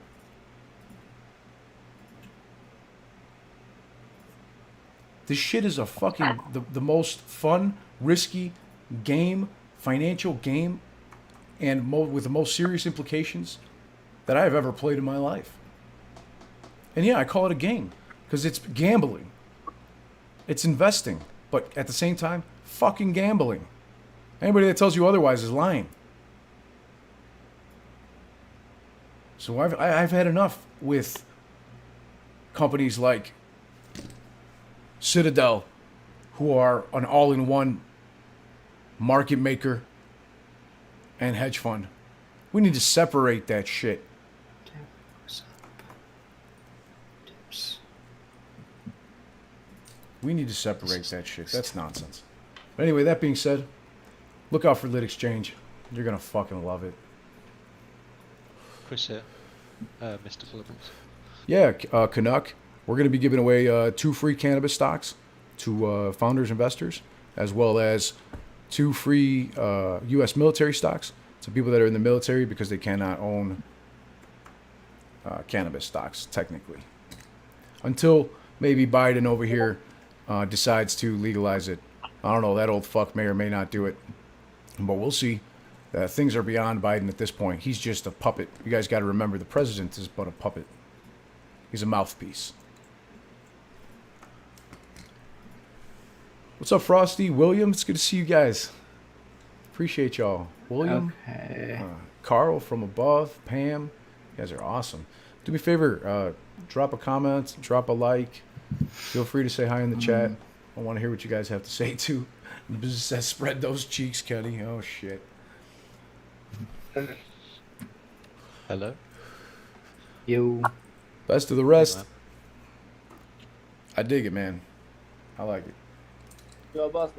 This shit is a fucking the most fun, risky game, financial game, and with the most serious implications that I have ever played in my life. And yeah, I call it a game because it's gambling. It's investing, but at the same time, fucking gambling. Anybody that tells you otherwise is lying. So I've had enough with companies like Citadel, who are an all-in-one market maker and hedge fund. We need to separate that shit. We need to separate that shit. That's nonsense. But anyway, that being said, look out for Lit Exchange. You're going to fucking love it. Chris here, Mr. Phillips. Yeah, Canuck. We're going to be giving away 2 free cannabis stocks to founders investors, as well as 2 free U.S. military stocks to people that are in the military because they cannot own cannabis stocks, technically. Until maybe Biden over here decides to legalize it. I don't know, that old fuck may or may not do it. But we'll see. Things are beyond Biden at this point. He's just a puppet. You guys got to remember, the president is but a puppet. He's a mouthpiece. What's up, Frosty? William, it's good to see you guys. Appreciate y'all. William, Okay. Carl from above, Pam. You guys are awesome. Do me a favor, drop a comment, drop a like. Feel free to say hi in the chat. I want to hear what you guys have to say too. The business says spread those cheeks, Kenny. Oh shit. Hello. Yo. Best of the rest. I dig it, man. I like it. Yo, boss,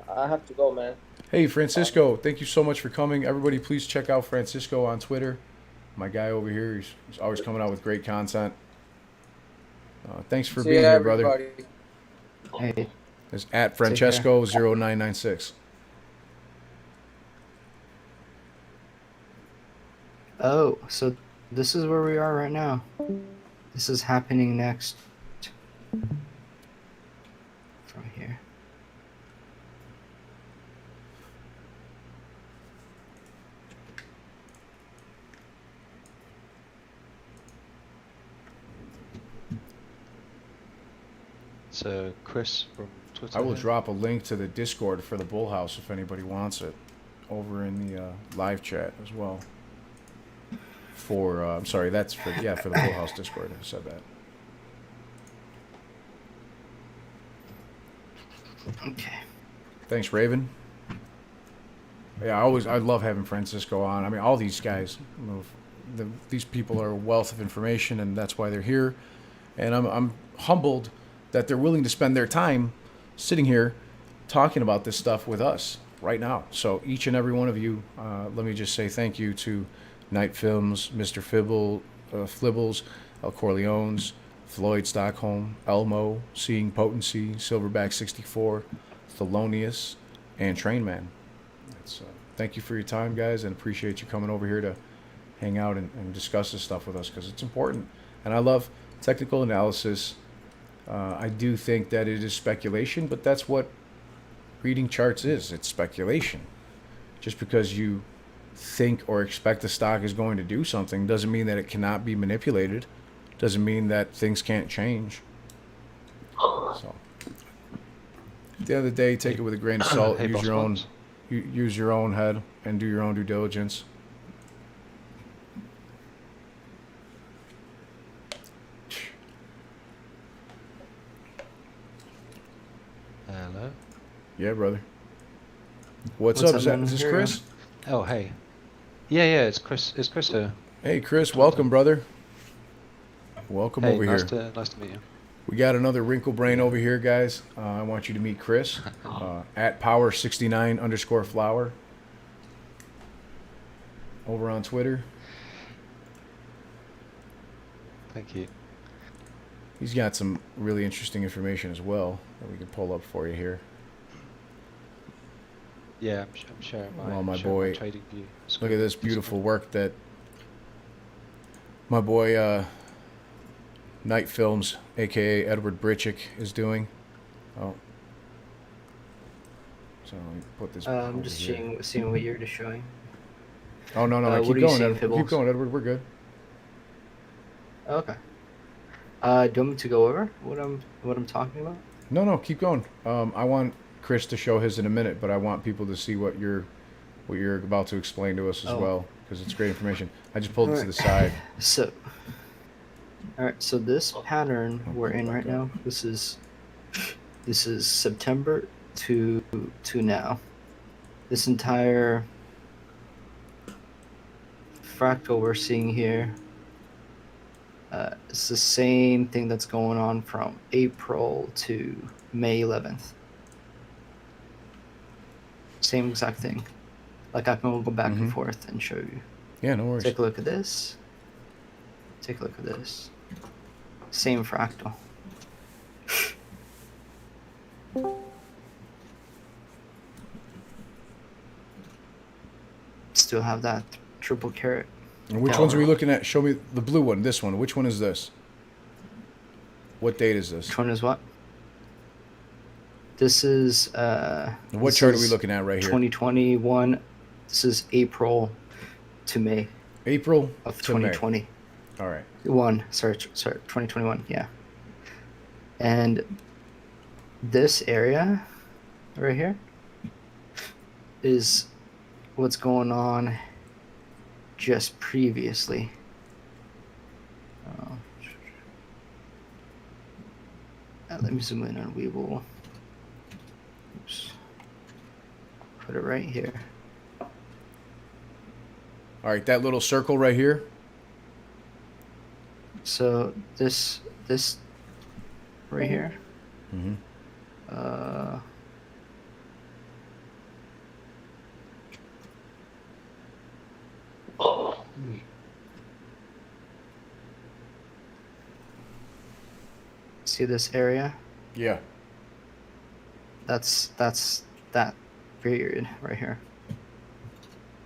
I have to go, man. Hey, Francisco, thank you so much for coming. Everybody, please check out Francisco on Twitter. My guy over here, he's always coming out with great content. Thanks for being here, brother. Hey. It's at Francesco0996. Oh, so this is where we are right now. This is happening next. From here. So Chris from Twitter. I will drop a link to the Discord for the Bull House if anybody wants it, over in the live chat as well. For I'm sorry, that's for for the Bull House Discord. I said that. Okay. Thanks, Raven. Yeah, I love having Francisco on. I mean, all these guys, these people are a wealth of information, and that's why they're here. And I'm humbled that they're willing to spend their time sitting here talking about this stuff with us right now. So each and every one of you, let me just say thank you to Night Films, Mr. Flibbles, El Corleones, Floyd Stockholm, Elmo, Seeing Potency, Silverback 64, Thelonious, and Trainman. Thank you for your time, guys, and appreciate you coming over here to hang out and discuss this stuff with us, because it's important. And I love technical analysis. I do think that it is speculation, but that's what reading charts is. It's speculation. Just because you think or expect a stock is going to do something doesn't mean that it cannot be manipulated. Doesn't mean that things can't change. So at the end of the day, take it with a grain of salt. Hey, Use your own head and do your own due diligence. Hello. Yeah, brother. What's up? Is this Chris? Oh, hey. Yeah, it's Chris. It's Chris here. Hey, Chris. Welcome, brother. Welcome over nice here. Nice to meet you. We got another wrinkle brain over here, guys. I want you to meet Chris at power69_flower over on Twitter. Thank you. He's got some really interesting information as well that we can pull up for you here. Yeah, I'm sharing my, my sharing boy, my trading view. Look at this beautiful work that my boy Night Films, aka Edward Britchick, is doing. Oh, so let me put this. I'm just seeing what you're just showing. Oh no, keep going, Edward. Keep going, Edward. We're good. Okay. Do you want me to go over what I'm talking about? No, keep going. I want Chris to show his in a minute, but I want people to see what you're about to explain to us as well, because it's great information. I just pulled it to the side. So this pattern we're in right now, this is September to now. This entire fractal we're seeing here, it's the same thing that's going on from April to May 11th. Same exact thing. Like I can go back and forth and show you. Yeah, no worries. Take a look at this. Take a look at this. Same fractal. still have that triple carrot. And which ones are we looking at? Show me the blue one. This one. Which one is this? What date is this? Which one is what? This is what chart are we looking at right here? 2021. This is April to May. April of to May. 2020. All right. Sorry, 2021. Yeah. And this area right here is what's going on just previously. Let me zoom in and we will put it right here. All right, that little circle right here. So this right here. Mm-hmm. See this area? Yeah. That's that period right here.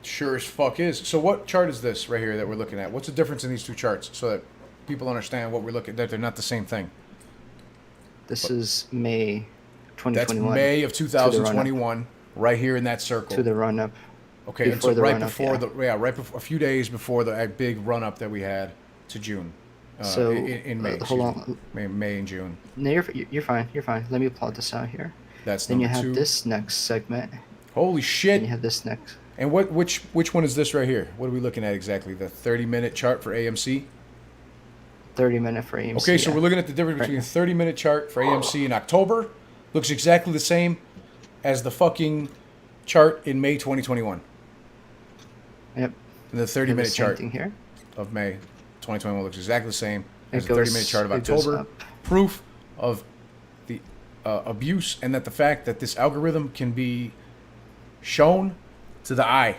Sure as fuck is. So what chart is this right here that we're looking at? What's the difference in these two charts so that people understand what we're looking at, that they're not the same thing? This is May 2021. That's May of 2021, right here in that circle. To the run up. Okay, and so right before a few days before the big run up that we had to June. So in May, hold on. May and June. No, you're fine. You're fine. Let me plot this out here. That's then you have two. this next segment. Holy shit! And you have this next. And which one is this right here? What are we looking at exactly? The 30-minute chart for AMC. 30-minute for AMC. Okay, so we're looking at the difference between a 30-minute chart for AMC in October. Looks exactly the same as the fucking chart in May 2021. Yep. And the 30-minute chart here of May 2021 looks exactly the same as it the goes, 30-minute chart of it goes October. up. Proof of the abuse and that the fact that this algorithm can be shown to the eye.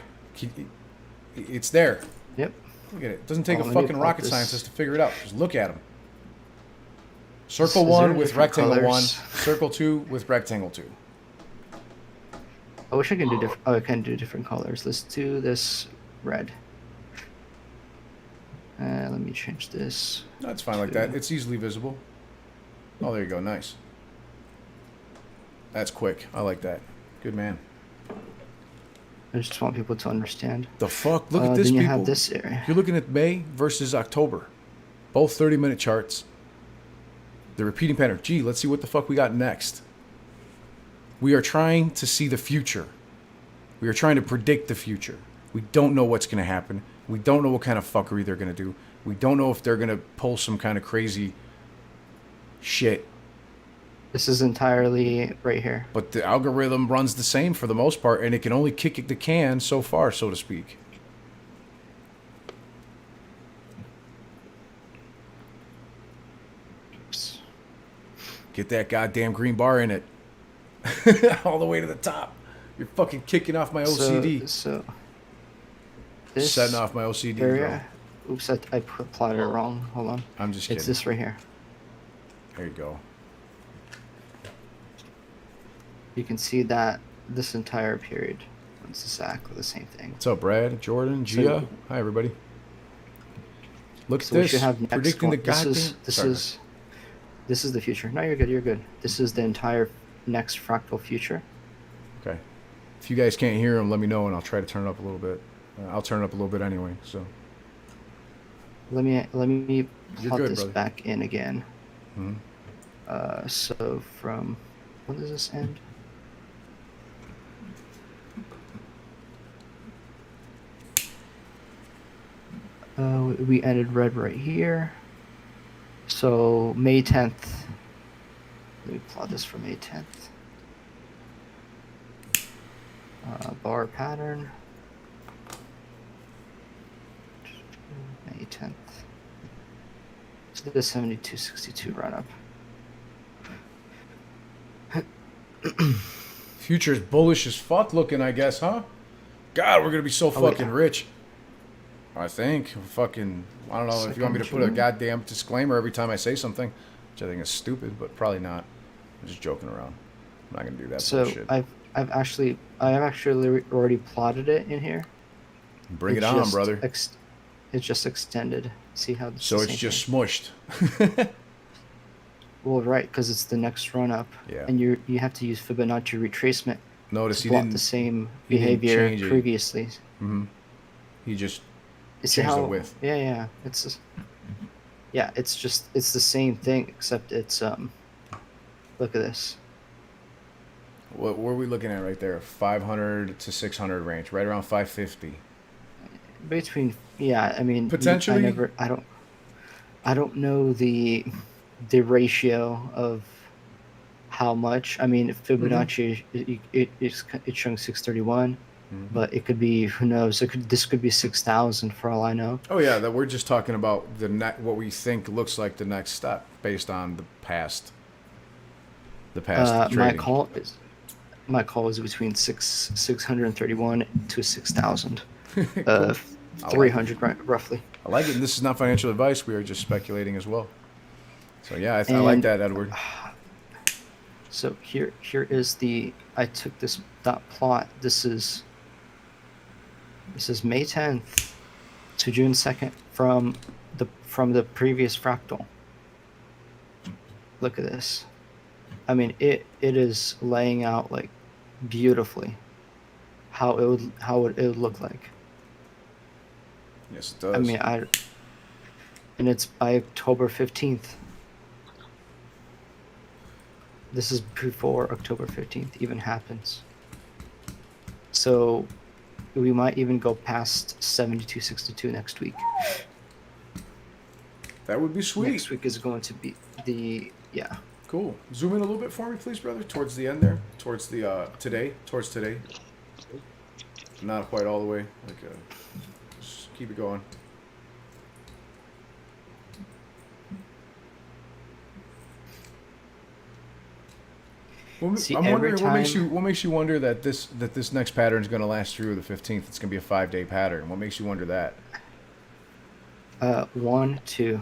It's there. Yep. Look at it. It doesn't take a let me fucking plot rocket this. scientist to figure it out. Just look at them. Circle Is there 1 with different rectangle colors? 1. Circle 2 with rectangle 2. I wish I could do different. Oh, I can do different colors. Let's do this red. Let me change this. That's fine like that. It's easily visible. Oh, there you go. Nice. That's quick. I like that. Good man. I just want people to understand. The fuck? Look at this, then you people. have this area. You're looking at May versus October. Both 30-minute charts. The repeating pattern. Gee, let's see what the fuck we got next. We are trying to see the future. We are trying to predict the future. We don't know what's going to happen. We don't know what kind of fuckery they're going to do. We don't know if they're going to pull some kind of crazy shit. This is entirely right here. But the algorithm runs the same for the most part, and it can only kick the can so far, so to speak. Oops. Get that goddamn green bar in it. All the way to the top. You're fucking kicking off my OCD. So this setting off my OCD, area. Bro. Oops, I plotted it wrong. Hold on. I'm just kidding. It's this right here. There you go. You can see that this entire period. It's exactly the same thing. What's up, Brad, Jordan, Gia? So, hi, everybody. Look so at we this. should have next Predicting one. the goddamn... This is the future. No, you're good. You're good. This is the entire next fractal future. Okay. If you guys can't hear them, let me know, and I'll try to turn it up a little bit. I'll turn it up a little bit anyway. So. Let me You're plot good, this brother. back in again. Mm-hmm. So from when does this end? We ended red right here. So May 10th. Let me plot this for May 10th. Bar pattern. May 10th. So the 72.62 run up. Future's bullish as fuck looking, I guess, huh? God, we're gonna be so fucking rich. I think. Fucking, I don't know if you want me to put a goddamn disclaimer every time I say something, which I think is stupid, but probably not. I'm just joking around. I'm not gonna do that So bullshit. I've actually already plotted it in here. Bring it on, brother. It's just extended. See how? So it's just smushed. Well, right, because it's the next run up, and you have to use Fibonacci retracement. Notice to he didn't the same behavior previously. Mm-hmm. He just See changed how? the width. Yeah, it's just, it's the same thing except it's Look at this. What were we looking at right there? 500 to 600 range, right around 550. Between, I mean, potentially. I don't know the ratio of how much. I mean, Fibonacci it's showing 631, but it could be, who knows? This could be 6,000 for all I know. Oh yeah, that we're just talking about what we think looks like the next step based on the past. Trading. My call is between 631 to 6,000. 300 roughly. I like it. And this is not financial advice. We are just speculating as well. So yeah, I like that, Edward. So here is I took this dot plot. This is May 10th to June 2nd from the previous fractal. Look at this. I mean, it is laying out like beautifully how it would look like. Yes, it does. I mean, and it's by October 15th. This is before October 15th even happens. So we might even go past 72.62 next week. That would be sweet. Next week is going to be Cool. Zoom in a little bit for me, please, brother. Towards the end there. Towards the today. Not quite all the way. Just keep it going. See, I'm wondering what makes you wonder that this next pattern is going to last through the 15th. It's going to be a 5-day pattern. What makes you wonder that? 1, 2.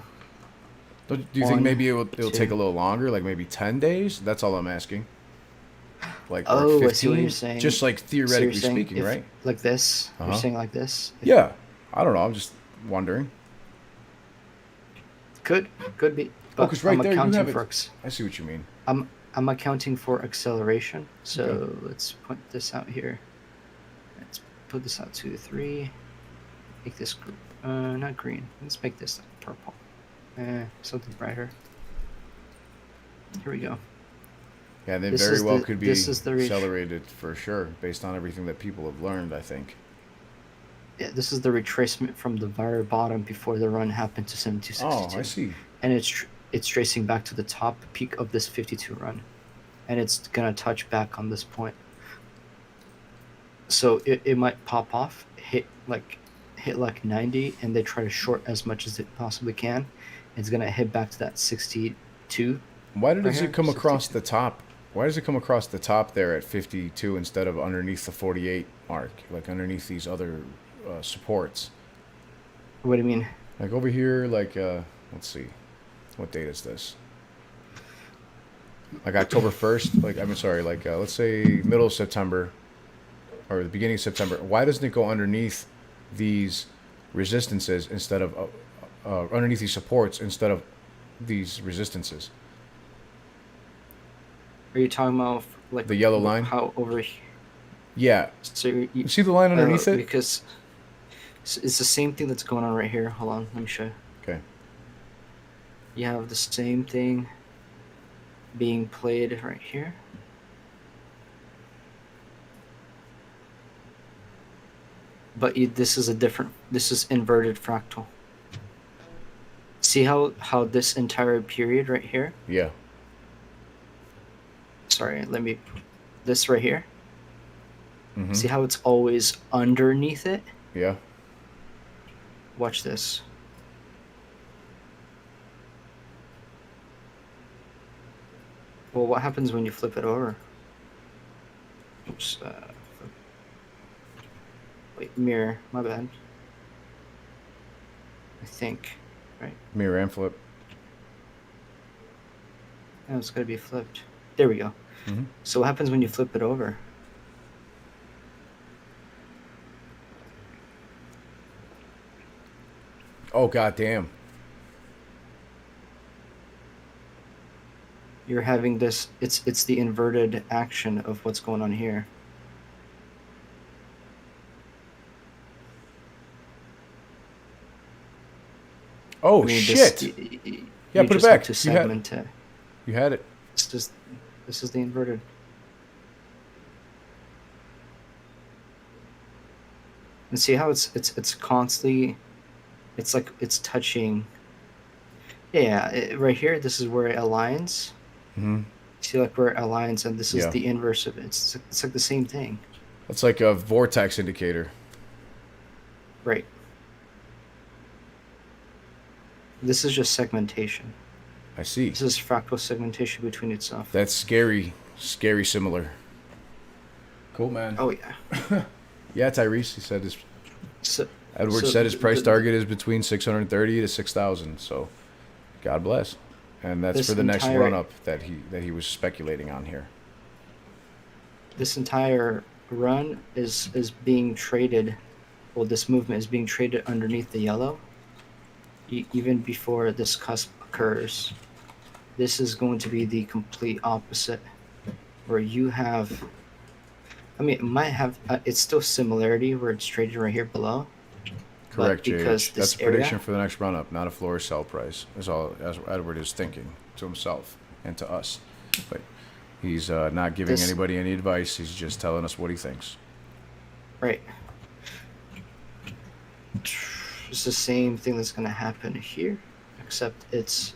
Do you think maybe it'll take a little longer, like maybe 10 days? That's all I'm asking. Like, or 15? I see what you're saying. Just like theoretically speaking, right? Like this? You're saying like this? Yeah. I don't know. I'm just wondering. Could be. But because right there you have it. For I see what you mean. I'm accounting for acceleration. So let's put this out here. Let's put this out to 3. Make this not green. Let's make this purple. Something brighter. Here we go. Yeah, they very well could be accelerated for sure, based on everything that people have learned, I think. Yeah, this is the retracement from the very bottom before the run happened to 72.62. Oh, I see. And it's tracing back to the top peak of this 52 run, and it's gonna touch back on this point. So it might pop off, hit like 90, and they try to short as much as it possibly can. It's gonna hit back to that 62. Why does it come across the top? Why does it come across the top there at 52 instead of underneath the 48 mark, like underneath these other supports? What do you mean? Like over here, like let's see, what date is this? Like October 1st? Like let's say middle of September or the beginning of September. Why doesn't it go underneath these resistances instead of underneath these supports instead of these resistances? Are you talking about like the yellow line? How over here? Yeah. So you see the line underneath it? Because it's the same thing that's going on right here. Hold on, let me show you. Okay. You have the same thing being played right here. But this is inverted fractal. See how this entire period right here? Yeah. Sorry, this right here. Mm-hmm. See how it's always underneath it? Yeah. Watch this. Well, what happens when you flip it over? Oops. Wait, mirror. My bad. I think. Right. Mirror and flip. Oh, it's going to be flipped. There we go. Mm-hmm. So what happens when you flip it over? Oh, goddamn. You're having this. It's the inverted action of what's going on here. Oh, I mean, shit. Yeah, you put it just have back. to segment it. You had it. This is the inverted. And see how it's constantly, it's like it's touching. Yeah, right here. This is where it aligns. Mm-hmm. See, like where it aligns, and this is Yeah. the inverse of it. It's like the same thing. It's like a vortex indicator. Right. This is just segmentation. I see. This is fractal segmentation between itself. That's scary, scary similar. Cool, man. Oh yeah. Yeah, Tyrese. He said his. Edward so said his price the- target is between 630 to 6,000. So, God bless. And that's This for the next entire- run up that he was speculating on here. This entire run is being traded. Well, this movement is being traded underneath the yellow. Even before this cusp occurs, this is going to be the complete opposite, where you have. I mean, it might have. It's still similarity where it's traded right here below. Correct, because JH. That's this a prediction area- for the next run up, not a floor sell price. Is all as Edward is thinking to himself and to us. But he's not giving This- anybody any advice. He's just telling us what he thinks. Right. It's the same thing that's going to happen here, except it's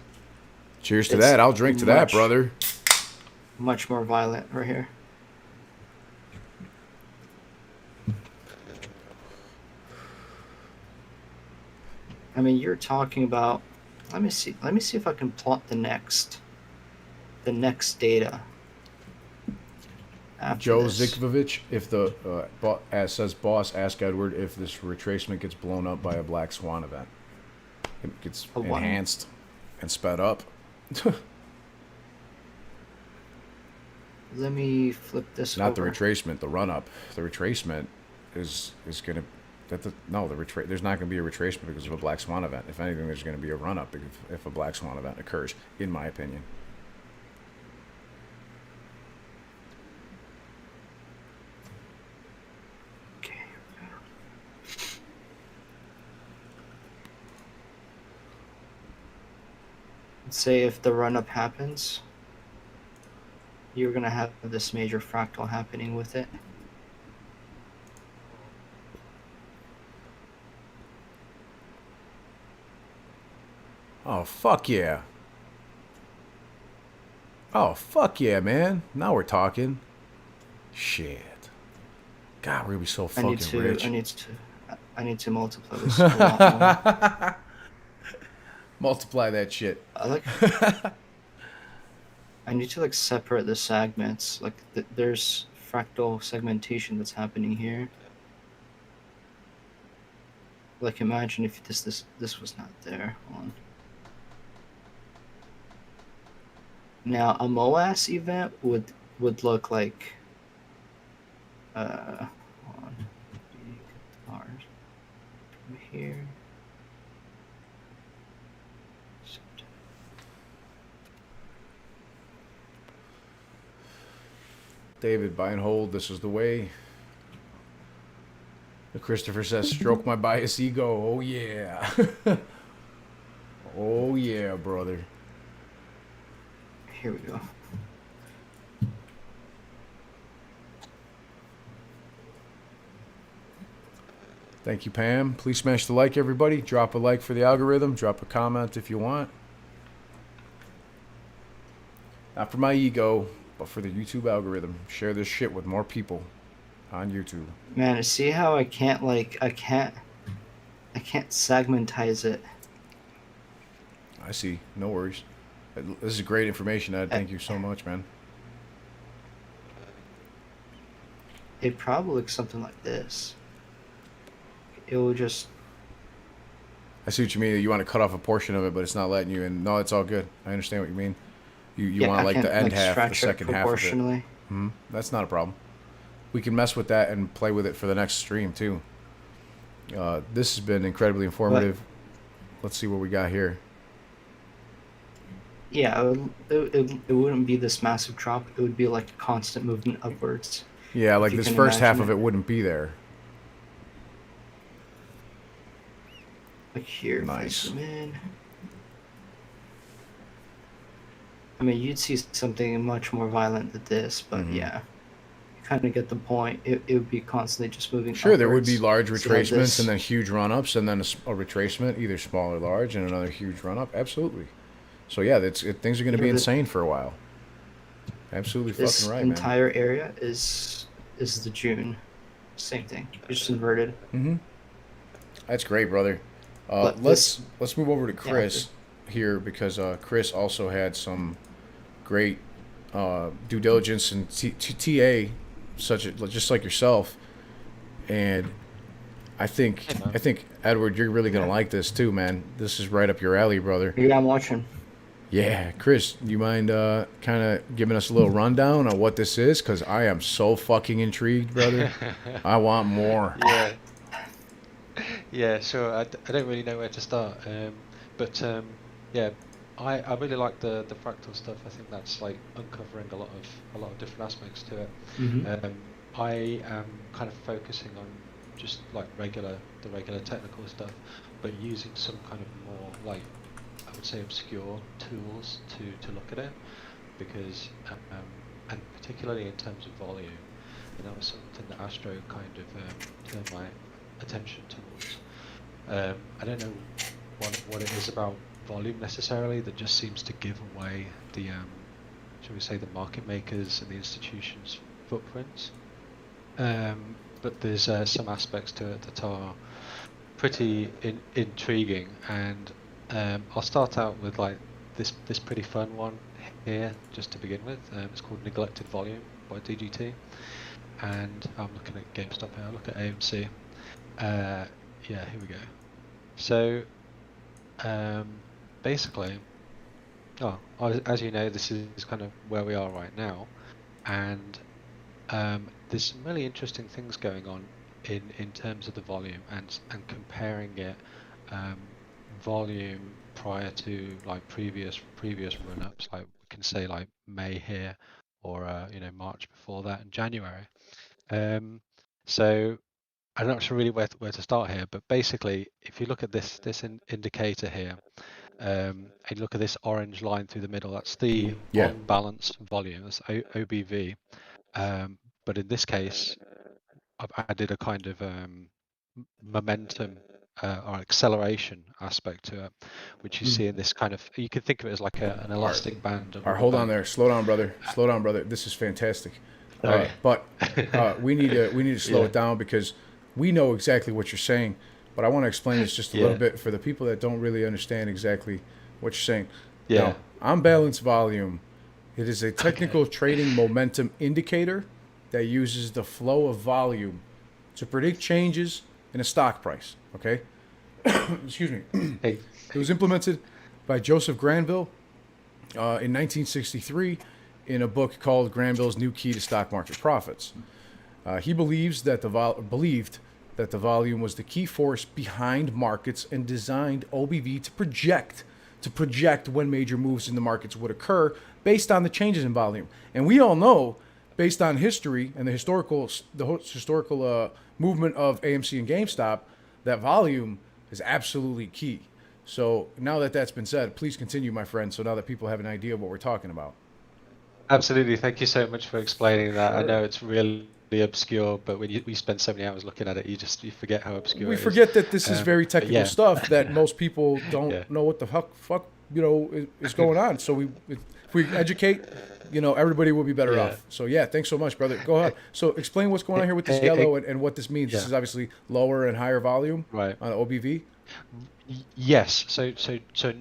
Cheers to It's that. I'll drink to that, much- brother. much more violent right here. I mean, you're talking about. Let me see. Let me see if I can plot the next data. After Joe this. Zikvovich, if the as says boss, ask Edward if this retracement gets blown up by a black swan event. It gets A what? enhanced and sped up. Let me flip this. Not the over. retracement, the run up. The retracement is gonna. There's not going to be a retracement because of a black swan event. If anything, there's going to be a run up if a black swan event occurs, in my opinion. Okay. Let's say if the run up happens, you're gonna have this major fractal happening with it. Oh, fuck yeah. Oh, fuck yeah, man. Now we're talking. Shit. God, we're going to be so fucking rich. I need to multiply this a lot more. Multiply that shit. I need to like separate the segments. Like there's fractal segmentation that's happening here. Like imagine if this was not there. Hold on. Now a MOASS event would look like hold on. Ours. From here. David, buy and hold. This is the way. Christopher says, stroke my bias ego. Oh, yeah. Oh, yeah, brother. Here we go. Thank you, Pam. Please smash the like, everybody. Drop a like for the algorithm. Drop a comment if you want. Not for my ego, but for the YouTube algorithm. Share this shit with more people on YouTube. Man, see how I can't segmentize it. I see. No worries. This is great information, Ed. Thank you so much, man. It probably looks something like this. It will just. I see what you mean. You want to cut off a portion of it, but it's not letting you in. No, it's all good. I understand what you mean. You want like the end half, the second half of it. Mm-hmm. That's not a problem. We can mess with that and play with it for the next stream too. This has been incredibly informative. let's see what we got here. Yeah, it wouldn't be this massive drop. It would be like a constant movement upwards. Yeah, if like you this can first half imagine of it wouldn't be there. Like here, Nice. if I zoom in. I mean, you'd see something much more violent than this, but yeah, you kind of get the point. It would be constantly just moving. Sure, there would be upwards. large So like retracements this. and then huge run-ups and then a retracement, either small or large, and another huge run-up. Absolutely. So yeah, things are going to be insane for a while. Absolutely This fucking right, man. entire area is the June. Same thing. It's just inverted. That's great, brother. But let's move over to Chris here because Chris also had some great due diligence and TA, just like yourself, and I think Edward, you're really gonna like this too, man. This is right up your alley, brother. Yeah, I'm watching. Yeah, Chris, you mind kind of giving us a little rundown on what this is? Because I am so fucking intrigued, brother. I want more. Yeah. Yeah, sure. I don't really know where to start, but yeah, I really like the fractal stuff. I think that's like uncovering a lot of different aspects to it. I am kind of focusing on just like the regular technical stuff, but using some kind of more like, I would say, obscure tools to look at it, because and particularly in terms of volume, and that was something that Astro kind of turned my attention towards. I don't know what it is about volume necessarily that just seems to give away the shall we say, the market makers and the institutions' footprints, but there's some aspects to it that are pretty intriguing, and I'll start out with like this pretty fun one here just to begin with. It's called Neglected Volume by DGT, and I'm looking at GameStop here. I'll look at AMC. Yeah, here we go. So basically, as you know, this is kind of where we are right now, and there's some really interesting things going on in terms of the volume and comparing it volume prior to like previous run-ups, like we can say like May here, or March before that, and January. So I'm not sure really where to start here, but basically, if you look at this indicator here, and you look at this orange line through the middle, that's the on-balance volume, that's OBV. But in this case, I've added a kind of momentum or acceleration aspect to it, which you see in this kind of, you can think of it as like an elastic band. All right, hold on there. Slow down, brother. Slow down, brother. This is fantastic. But we need to slow it down because we know exactly what you're saying. But I want to explain this just a little bit for the people that don't really understand exactly what you're saying. Now, on-balance volume, it is a technical trading momentum indicator that uses the flow of volume to predict changes in a stock price. Okay? Excuse me. It was implemented by Joseph Granville in 1963 in a book called Granville's New Key to Stock Market Profits. He believes that believed that the volume was the key force behind markets and designed OBV to project when major moves in the markets would occur based on the changes in volume. And we all know, based on history and the historical movement of AMC and GameStop, that volume is absolutely key. So now that that's been said, please continue, my friend, so now that people have an idea of what we're talking about. Absolutely. Thank you so much for explaining that. Sure. I know it's really obscure, but when you spend so many hours looking at it, you forget how obscure it is. We forget that this is very technical stuff that most people don't know what the fuck is going on. So if we educate, everybody will be better off. So thanks so much, brother. Go ahead. So explain what's going on here with this yellow and what this means. This is obviously lower and higher volume on OBV. Yes. So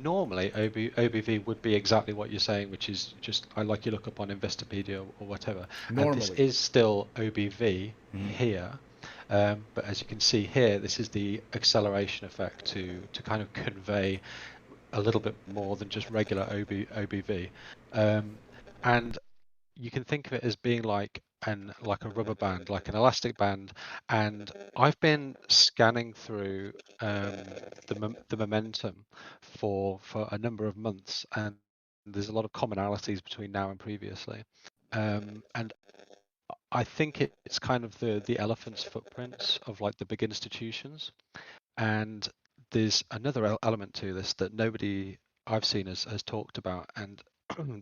normally OBV would be exactly what you're saying, which is just like you look up on Investopedia or whatever. Normally. And this is still OBV here, but as you can see here, this is the acceleration effect to kind of convey a little bit more than just regular OBV, and you can think of it as being like like a rubber band, like an elastic band. And I've been scanning through the momentum for a number of months, and there's a lot of commonalities between now and previously. And I think it's kind of the elephant's footprints of like the big institutions. And there's another element to this that nobody I've seen has talked about, and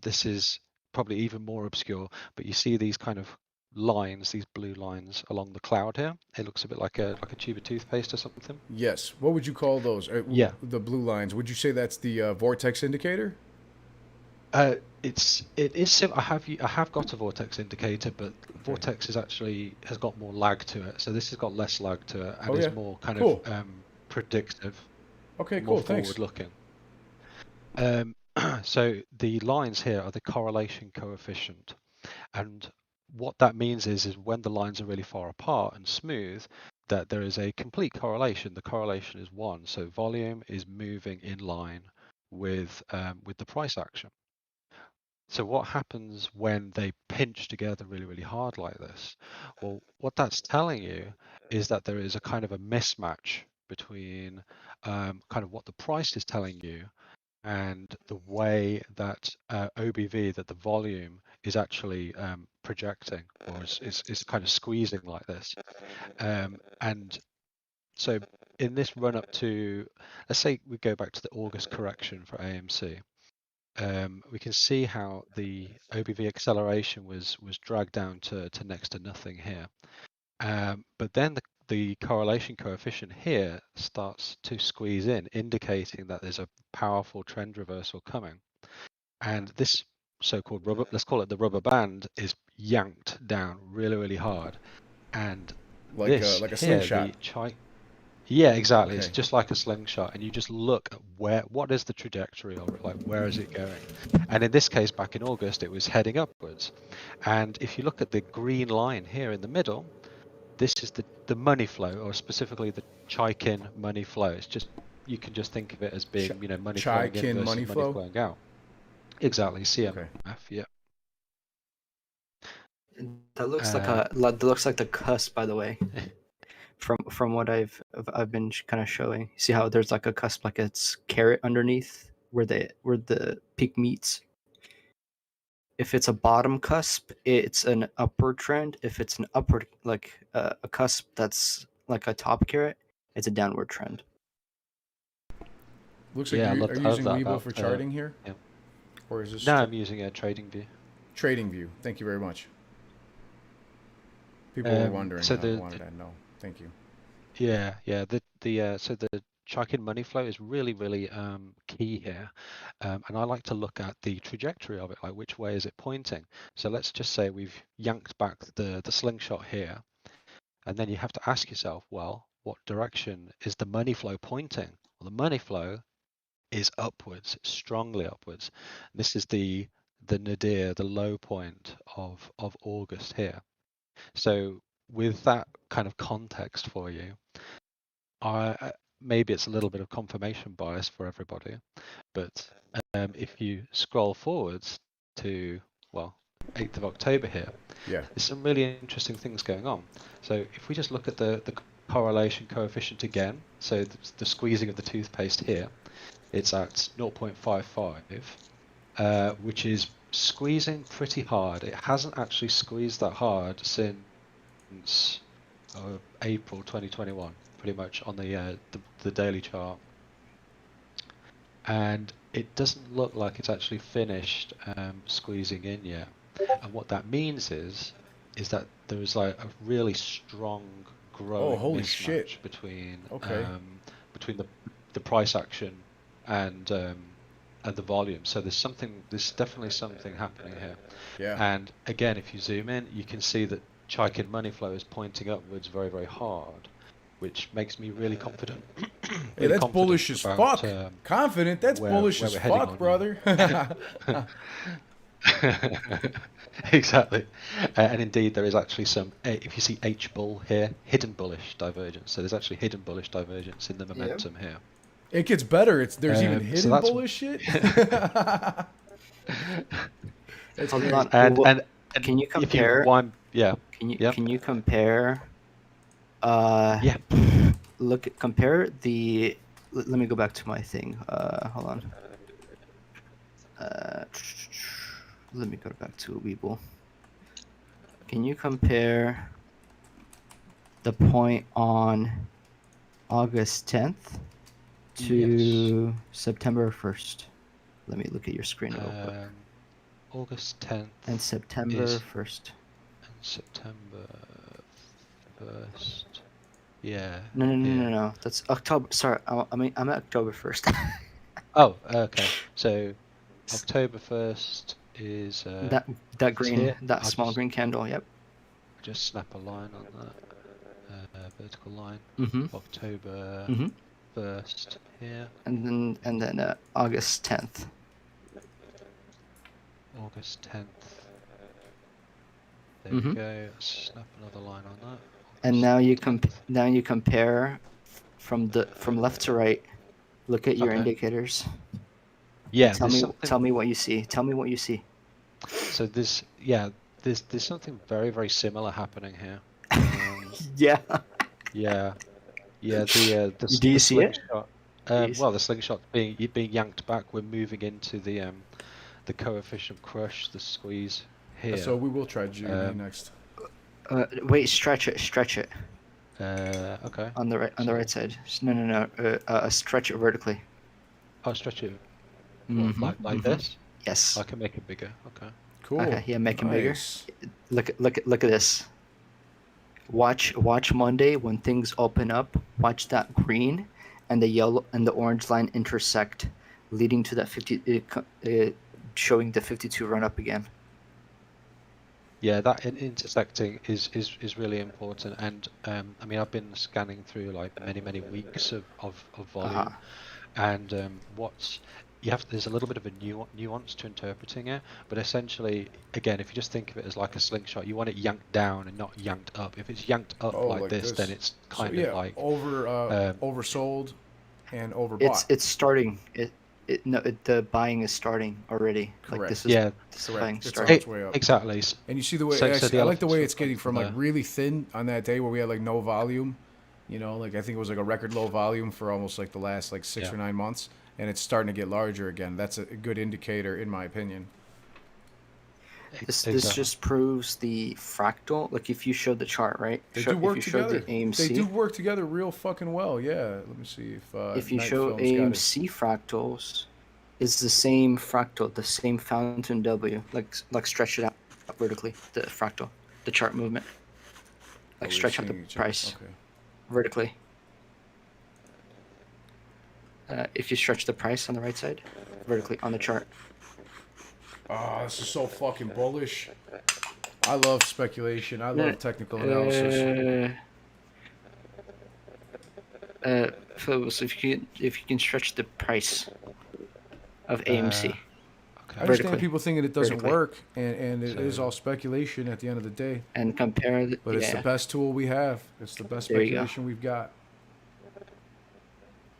this is probably even more obscure, but you see these kind of lines, these blue lines along the cloud here. It looks a bit like a tube of toothpaste or something. Yes. What would you call those? Yeah. The blue lines. Would you say that's the Vortex Indicator? It is. I have got a Vortex Indicator, but Vortex has got more lag to it. So this has got less lag to it, and is more kind of predictive. Okay, more cool. Thanks. Forward looking. So the lines here are the correlation coefficient, and what that means is when the lines are really far apart and smooth, that there is a complete correlation. The correlation is 1, so volume is moving in line with the price action. So what happens when they pinch together really, really hard like this? Well, what that's telling you is that there is a kind of a mismatch between kind of what the price is telling you and the way that OBV, that the volume is actually projecting, or is kind of squeezing like this. And so in this run up to, let's say we go back to the August correction for AMC. We can see how the OBV acceleration was dragged down to next to nothing here. But then the correlation coefficient here starts to squeeze in, indicating that there's a powerful trend reversal coming. And this so-called rubber, let's call it the rubber band, is yanked down really, really hard. And like a slingshot. Yeah, exactly. Okay. It's just like a slingshot, and you just look at what is the trajectory of it, like where is it going? And in this case, back in August, it was heading upwards. And if you look at the green line here in the middle, this is the money flow, or specifically the Chaikin money flow. It's just, you can just think of it as being, money flowing in versus money flowing out. Exactly, CMF. Yeah. That looks like the cusp, by the way. From what I've been kind of showing, see how there's like a cusp, like it's caret underneath where the peak meets. If it's a bottom cusp, it's an upward trend. If it's an upward, like a cusp that's like a top caret, it's a downward trend. Looks like are you using Weibo for charting here? Yeah. Or is this? No, I'm using a Trading View. Trading View. Thank you very much. People were wondering. So I wanted to know. Thank you. Yeah. So the Chaikin money flow is really, really key here, and I like to look at the trajectory of it, like which way is it pointing. So let's just say we've yanked back the slingshot here, and then you have to ask yourself, well, what direction is the money flow pointing? Well, the money flow is upwards, strongly upwards. This is the nadir, the low point of August here. So with that kind of context for you, maybe it's a little bit of confirmation bias for everybody, but if you scroll forwards to 8th of October here, there's some really interesting things going on. So if we just look at the correlation coefficient again, so the squeezing of the toothpaste here, it's at 0.55, which is squeezing pretty hard. It hasn't actually squeezed that hard since April 2021, pretty much on the daily chart, and it doesn't look like it's actually finished squeezing in yet. And what that means is that there is like a really strong growing mismatch between the price action and the volume. So there's definitely something happening here. Yeah. And again, if you zoom in, you can see that Chaikin money flow is pointing upwards very, very hard, which makes me really confident. Hey, that's bullish as fuck. Confident? That's bullish as fuck, brother. Exactly. And indeed, there is actually some, if you see H-bull here, hidden bullish divergence. So there's actually hidden bullish divergence in the momentum here. It gets better. There's even hidden bullish shit. Can you compare? Yeah. Can you compare? Yeah. Compare the. Let me go back to my thing. Hold on. Let me go back to Weeble. Can you compare the point on August 10th to September 1st? Let me look at your screen real quick. August 10th And September is 1st. and September 1st. Yeah. No. That's October. Sorry, I'm at October 1st. Oh, okay. So October 1st is that green, here. that small green candle. Yep. Just snap a line on that. Vertical line. Mhm. October 1st here. And then August 10th. August 10th. There we go. Snap another line on that. And now you compare from left to right. Look at your indicators. Yeah. Tell me what you see. Tell me what you see. So there's something very, very similar happening here. Yeah. Yeah. Yeah. The Do you see it? slingshot. Well, the slingshot being yanked back. We're moving into the coefficient crush, the squeeze here. So we will try GME next. Wait, stretch it. Okay. On the right side. No. Stretch it vertically. Oh, stretch it. Like this? Yes. I can make it bigger. Okay. Cool. Okay. Yeah, make it bigger. Nice. Look at this. Watch Monday when things open up. Watch that green and the yellow and the orange line intersect, leading to that 50, showing the 52 run up again. Yeah, that intersecting is really important, and I mean I've been scanning through like many weeks of volume, and there's a little bit of a nuance to interpreting it, but essentially, again, if you just think of it as like a slingshot, you want it yanked down and not yanked up. If it's yanked up like this, then it's kind of like oversold and overbought. It's starting. The buying is starting already. Correct. Like this is buying starting. It's way up. Exactly. And you see the way I like the way it's getting from like really thin on that day where we had like no volume. You know, like I think it was like a record low volume for almost like the last like 6 or 9 months, and it's starting to get larger again. That's a good indicator in my opinion. This just proves the fractal. Like if you showed the chart, right? They do work if you together. Showed the AMC, they do work together real fucking well. Yeah. Let me see if you show AMC fractals, it's the same fractal, the same fountain W. Like stretch it out vertically. The fractal, the chart movement. Like stretch out the price vertically. If you stretch the price on the right side, vertically on the chart. Oh, this is so fucking bullish. I love speculation. I love technical analysis. So if you can stretch the price of AMC. I understand people thinking it doesn't work, and it is all speculation at the end of the day. And compare the. But it's the best tool we have. It's the best speculation we've got.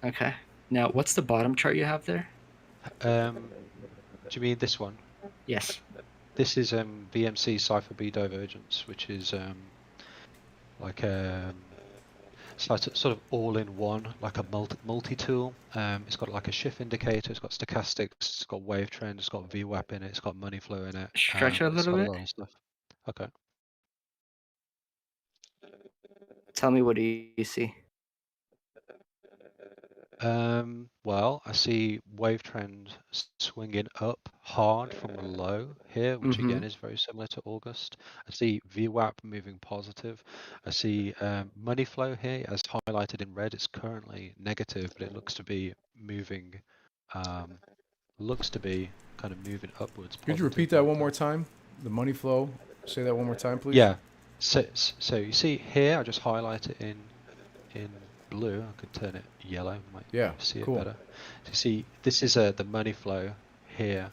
Okay. Now, what's the bottom chart you have there? Do you mean this one? Yes. This is VMC Cipher B divergence, which is like it's like sort of all-in-one, like a multi-tool. It's got like a shift indicator, it's got stochastics, it's got wave trend, it's got VWAP in it, it's got money flow in it. Stretch it a little bit. A lot of stuff. Okay. Tell me, what do you see? Well, I see wave trend swinging up hard from the low here, which again is very similar to August. I see VWAP moving positive. I see money flow here, as highlighted in red. It's currently negative, but it looks to be moving. Looks to be kind of moving upwards. Could you repeat that one more time? The money flow. Say that one more time, please. Yeah. So you see here, I just highlight it in blue. I could turn it yellow. Might see it better. So you see, this is the money flow here,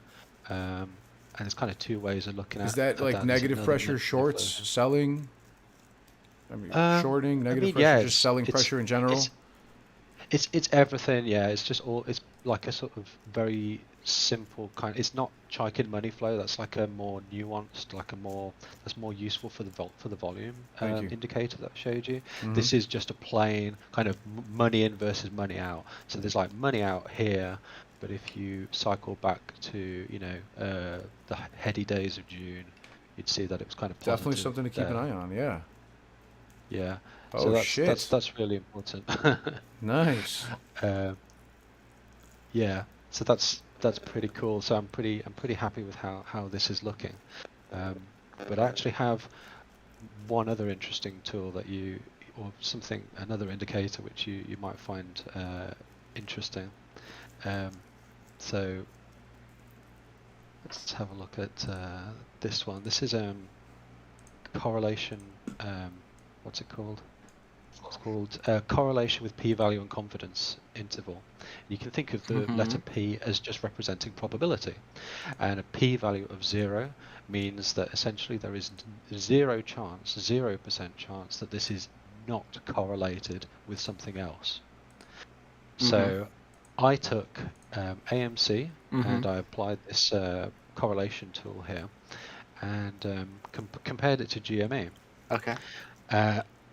and there's kind of two ways of looking at it. Is that like negative pressure shorts, selling? I mean, shorting, negative pressure, just selling pressure in general? It's everything, yeah. It's just all. It's like a sort of very simple kind. It's not Chaikin money flow. That's like a more nuanced, that's more useful for the volume indicator that I showed you. This is just a plain kind of money in versus money out. So there's like money out here, but if you cycle back to the heady days of June, you'd see that it was kind of positive. Definitely something to keep an eye on. Yeah. Yeah. Oh, so shit. That's really important. Nice. Yeah. So that's pretty cool. So I'm pretty happy with how this is looking. But I actually have one other interesting tool another indicator which you might find interesting. So let's have a look at this one. This is correlation. What's it called? It's called correlation with p-value and confidence interval. You can think of the letter P as just representing probability, and a p-value of 0 means that essentially there is 0% chance that this is not correlated with something else. So I took AMC and I applied this correlation tool here and compared it to GME. Okay.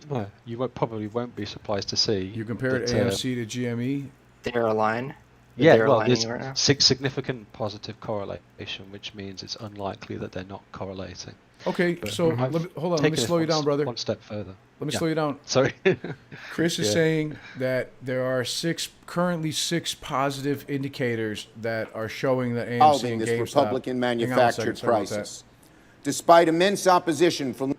Well, you probably won't be surprised to see. You compared AMC to GME? They're aligned? There's significant positive correlation, which means it's unlikely that they're not correlating. Okay, so hold on, let me slow you down, brother. One step further. Let me slow you down. Sorry. Chris is saying that there are currently six positive indicators that are showing that AMC and this GameStop. Republican manufactured prices. Despite immense opposition from...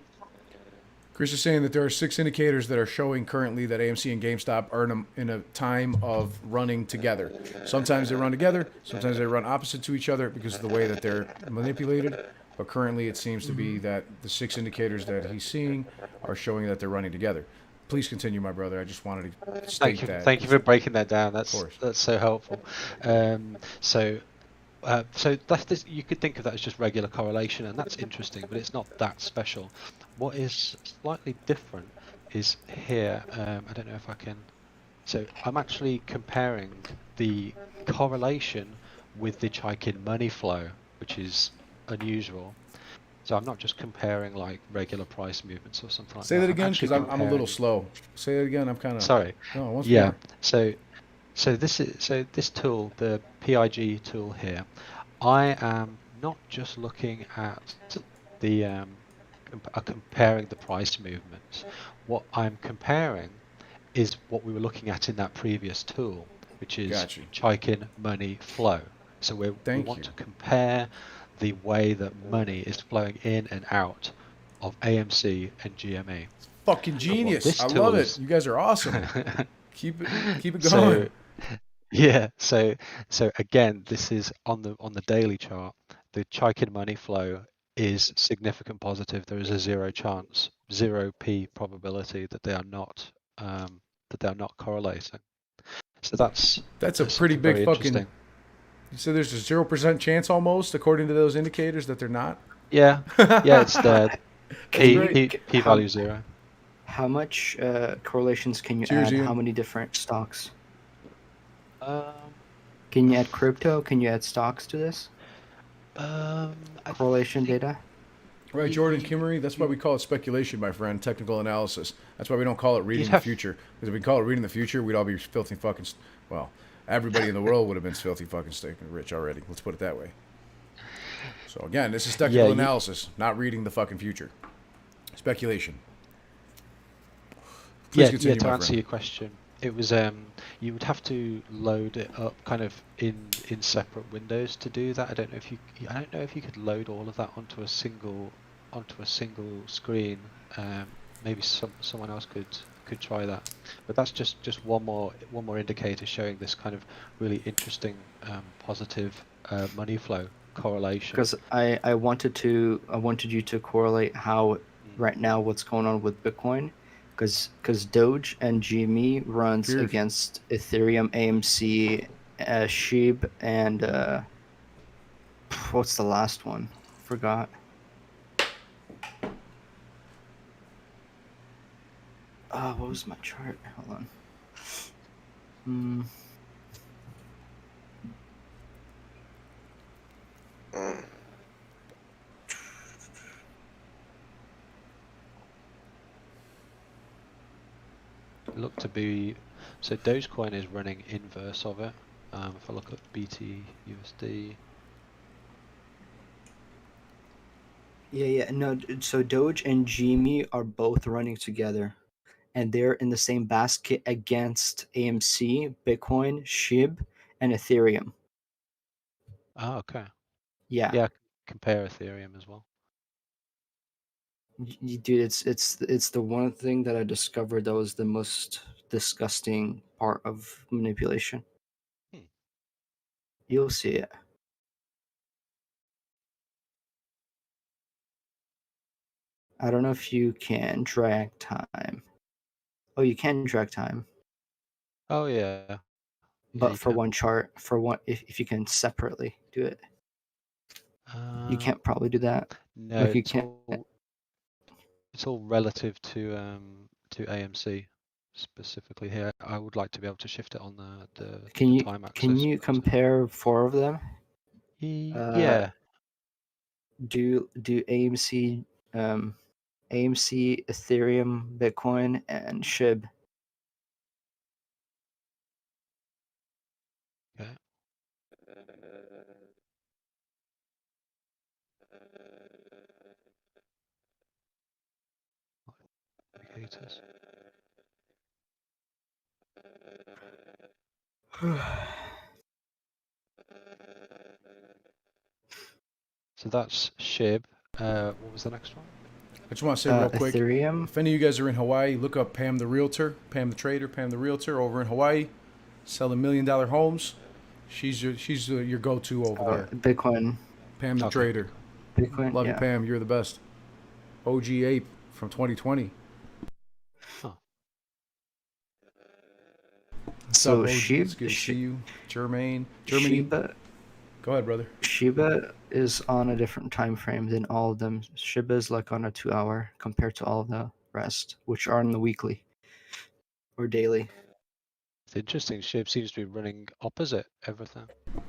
Chris is saying that there are 6 indicators that are showing currently that AMC and GameStop are in a time of running together. Sometimes they run together, sometimes they run opposite to each other because of the way that they're manipulated. But currently it seems to be that the 6 indicators that he's seeing are showing that they're running together. Please continue, my brother. I just wanted to state that. Thank you for breaking that down. That's so helpful. So that's this, you could think of that as just regular correlation, and that's interesting, but it's not that special. What is slightly different is here. I don't know if I can. So I'm actually comparing the correlation with the Chaikin money flow, which is unusual. So I'm not just comparing like regular price movements or something like that. Say that again, because I'm a little slow. Say that again. I'm kind of sorry. No, once yeah. More. So this tool, the PIG tool here, I am not just looking at the comparing the price movements. What I'm comparing is what we were looking at in that previous tool, which is Chaikin money flow. So we want to compare the way that money is flowing in and out of AMC and GME. Fucking genius! I love it. You guys are awesome. keep it going. So again, this is on the daily chart. The Chaikin money flow is significant positive. There is a 0p probability that they are not correlating. So that's a pretty big fucking. You said there's a 0% chance almost, according to those indicators, that they're not. Yeah, it's there. P value 0. How much correlations can you add? How many different stocks? Can you add crypto? Can you add stocks to this? Correlation data? Right, Jordan Kimmery, that's why we call it speculation, my friend, technical analysis. That's why we don't call it reading the future. Because if we call it reading the future, we'd all be filthy fucking, well, everybody in the world would have been filthy fucking stinking rich already. Let's put it that way. So again, this is technical analysis, not reading the fucking future. Speculation. Please continue, to answer your question, it was you would have to load it up kind of in separate windows to do that. I don't know if you could load all of that onto a single screen. Maybe someone else could try that. But that's just one more indicator showing this kind of really interesting positive money flow correlation. Because I wanted you to correlate how right now what's going on with Bitcoin. Because Doge and GME runs against Ethereum, AMC, SHIB, and what's the last one? Forgot. What was my chart? Hold on. Look to be, so Dogecoin is running inverse of it. If I look at BTUSD, Yeah. No, so Doge and GME are both running together, and they're in the same basket against AMC, Bitcoin, SHIB, and Ethereum. oh, okay. Yeah. Yeah, compare Ethereum as well. Dude, it's the one thing that I discovered that was the most disgusting part of manipulation. You'll see it. I don't know if you can drag time. Oh, you can drag time. Oh yeah. But for one chart, for one, if you can separately do it, you can't probably do that. No, Like you can't. It's all relative to AMC specifically here. I would like to be able to shift it on the time axis. Can you compare 4 of them? Yeah. Do AMC, AMC, Ethereum, Bitcoin, and SHIB. Okay. Indicators. So that's SHIB. What was the next one? I just want to say real quick, Ethereum. if any of you guys are in Hawaii, look up Pam the Realtor, Pam the Trader, Pam the Realtor over in Hawaii, selling $1 million homes. She's your go-to over there. Bitcoin. Pam the Trader. Bitcoin. Love you, Yeah. Pam. You're the best. OG Ape from 2020. Huh. So What's up, OG? It's SHIB, good to see you. Germany. Shiba. Go ahead, brother. Shiba is on a different time frame than all of them. Shiba is like on a 2-hour compared to all of the rest, which are on the weekly or daily. It's interesting. SHIB seems to be running opposite everything.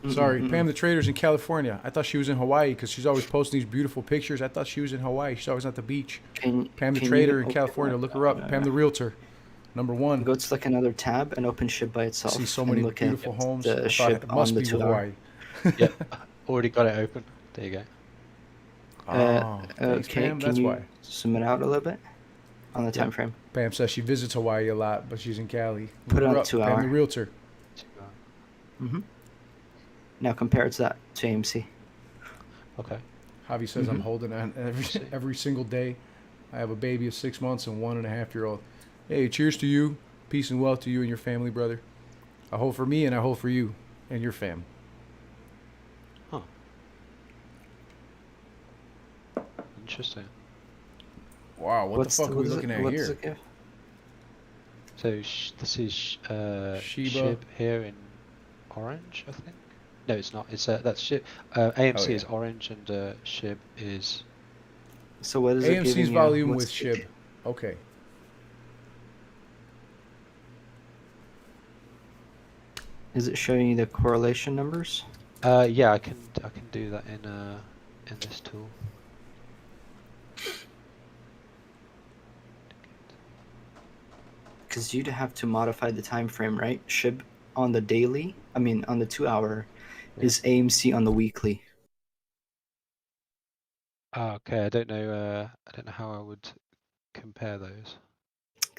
Sorry, Pam the Trader's in California. I thought she was in Hawaii because she's always posting these beautiful pictures. I thought she was in Hawaii. She's always at the beach. Pam the Trader in California. Look her up. Pam the Realtor. #1. Go to like another tab and open SHIB by itself. See so and many look beautiful at homes. The I thought SHIB it must on the be 2 Hawaii. Yep, already got it open. There you go. Thanks, Pam. That's you why. Zoom it out a little bit on the time frame. Pam says she visits Hawaii a lot, but she's in Cali. Put it Look her on up, 2 Pam hour. the Realtor. Now compare it to that to AMC. Okay. Javi says I'm holding on every single day. I have a baby of 6 months and 1.5-year-old. Hey, cheers to you. Peace and wealth to you and your family, brother. I hold for me and I hold for you and your fam. Huh. Interesting. Wow, what the fuck are we looking at here? So this is SHIB here in orange, I think. No, it's not. It's that's SHIB. AMC is orange and SHIB is. So what is AMC's it giving volume you? with SHIB. Okay. Is it showing you the correlation numbers? Yeah, I can do that in this tool. Because you'd have to modify the time frame, right? SHIB on the daily, I mean on the 2 hour, is AMC on the weekly. Okay, I don't know how I would compare those.